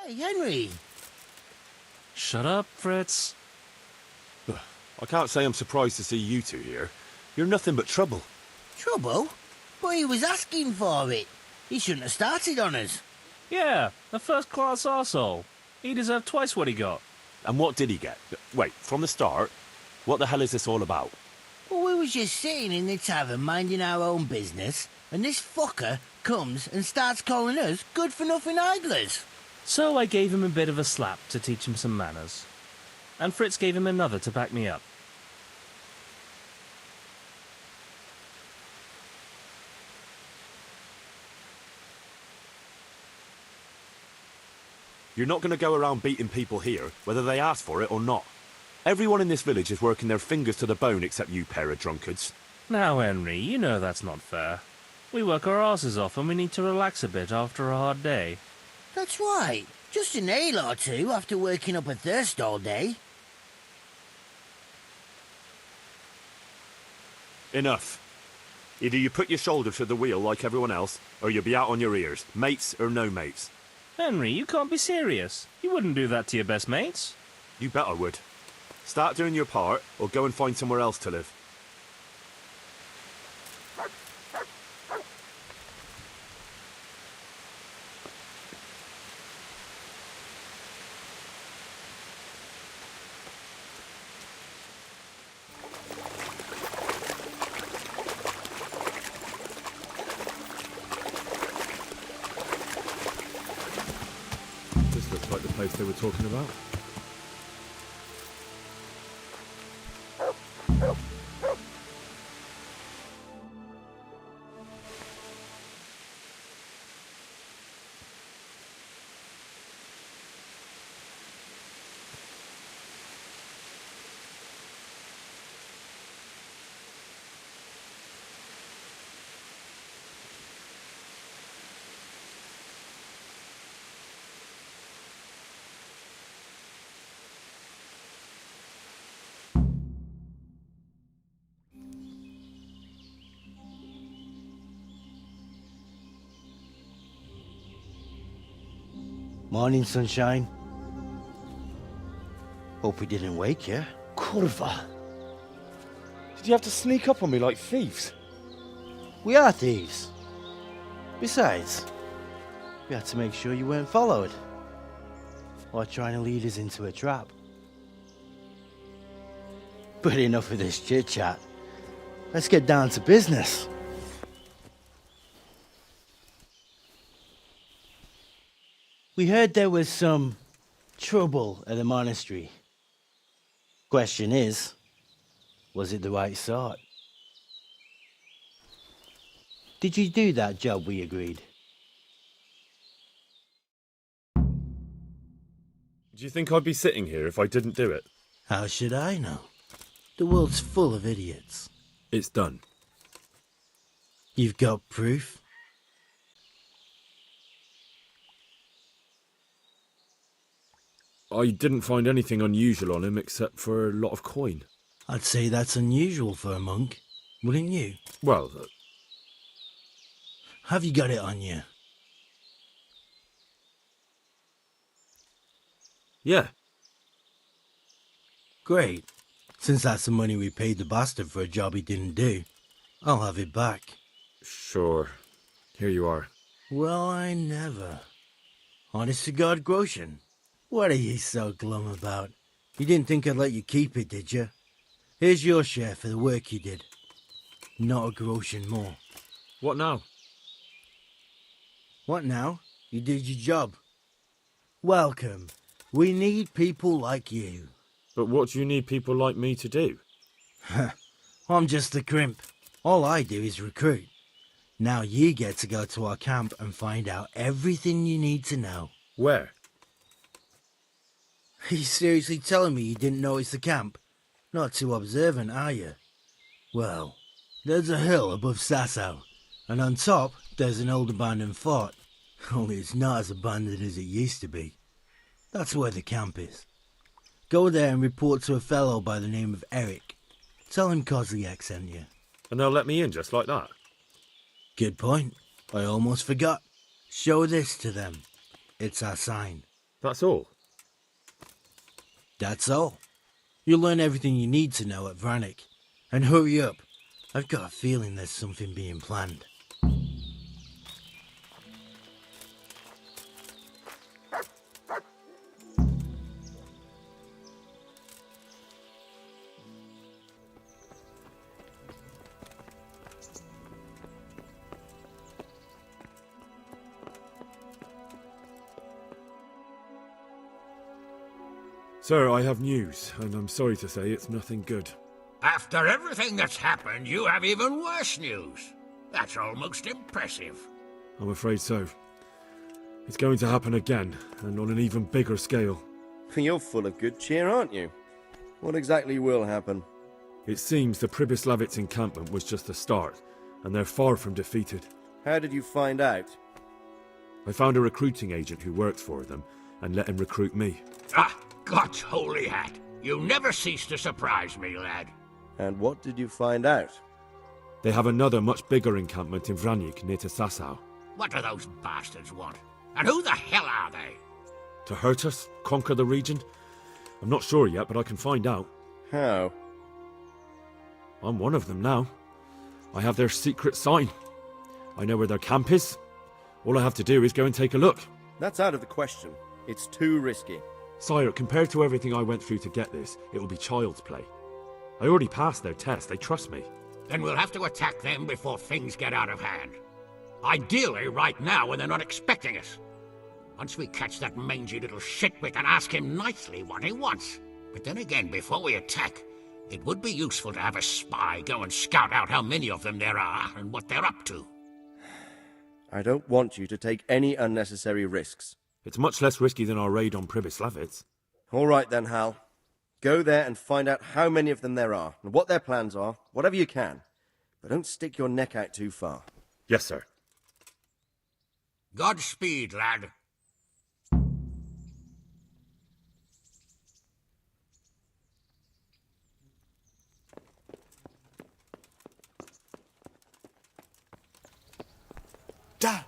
Hey, Henry! Shut up, Fritz. I can't say I'm surprised to see you two here. You're nothing but trouble. Trouble? But he was asking for it. He shouldn't have started on us. Yeah, a first-class arsehole. He deserved twice what he got. And what did he get? Wait, from the start? What the hell is this all about? Well, we was just sitting in the tavern minding our own business, and this fucker comes and starts calling us good-for-nothing idlers. So I gave him a bit of a slap to teach him some manners. And Fritz gave him another to back me up. You're not going to go around beating people here, whether they ask for it or not. Everyone in this village is working their fingers to the bone except you pair of drunkards. Now, Henry, you know that's not fair. We work our asses off and we need to relax a bit after a hard day. That's right. Just an ale or two after working up a thirst all day. Enough. Either you put your shoulder to the wheel like everyone else, or you'll be out on your ears, mates or no mates. Henry, you can't be serious. You wouldn't do that to your best mates. You bet I would. Start doing your part, or go and find somewhere else to live. This looks like the place they were talking about. Morning, sunshine. Hope we didn't wake you. Kurva! Did you have to sneak up on me like thieves? We are thieves. Besides, we had to make sure you weren't followed. Or trying to lead us into a trap. But enough of this chit-chat. Let's get down to business. We heard there was some trouble at the monastery. Question is, was it the right sort? Did you do that job we agreed? Do you think I'd be sitting here if I didn't do it? How should I know? The world's full of idiots. It's done. You've got proof? I didn't find anything unusual on him except for a lot of coin. I'd say that's unusual for a monk, wouldn't you? Well, have you got it on you? Yeah. Great. Since that's the money we paid the bastard for a job he didn't do, I'll have it back. Sure. Here you are. Well, I never. Honest to God, Groshen. What are you so glum about? You didn't think I'd let you keep it, did you? Here's your share for the work you did. Not a groschen more. What now? What now? You did your job. Welcome. We need people like you. But what do you need people like me to do? I'm just a crimp. All I do is recruit. Now you get to go to our camp and find out everything you need to know. Where? Are you seriously telling me you didn't notice the camp? Not too observant, are you? Well, there's a hill above Sázava, and on top there's an old abandoned fort. Only it's not as abandoned as it used to be. That's where the camp is. Go there and report to a fellow by the name of Eric. Tell him Kozliak sent you. And they'll let me in just like that? Good point. I almost forgot. Show this to them. It's our sign. That's all? That's all. You'll learn everything you need to know at Vranik. And hurry up. I've got a feeling there's something being planned. Sir, I have news, and I'm sorry to say it's nothing good. After everything that's happened, you have even worse news. That's almost impressive. I'm afraid so. It's going to happen again, and on an even bigger scale. You're full of good cheer, aren't you? What exactly will happen? It seems the Pribyslavitz encampment was just the start, and they're far from defeated. How did you find out? I found a recruiting agent who works for them, and let him recruit me. Ah, God's holy hat! You never cease to surprise me, lad. And what did you find out? They have another much bigger encampment in Vranyk near to Sázava. What do those bastards want? And who the hell are they? To hurt us? Conquer the region? I'm not sure yet, but I can find out. How? I'm one of them now. I have their secret sign. I know where their camp is. All I have to do is go and take a look. That's out of the question. It's too risky. Sire, compared to everything I went through to get this, it will be child's play. I already passed their test. They trust me. Then we'll have to attack them before things get out of hand. Ideally, right now, when they're not expecting us. Once we catch that mangy little shit, we can ask him nicely what he wants. But then again, before we attack, it would be useful to have a spy go and scout out how many of them there are and what they're up to. I don't want you to take any unnecessary risks. It's much less risky than our raid on Pribyslavitz. All right then, Hal. Go there and find out how many of them there are, and what their plans are, whatever you can. But don't stick your neck out too far. Yes, sir. Godspeed, lad. Dad!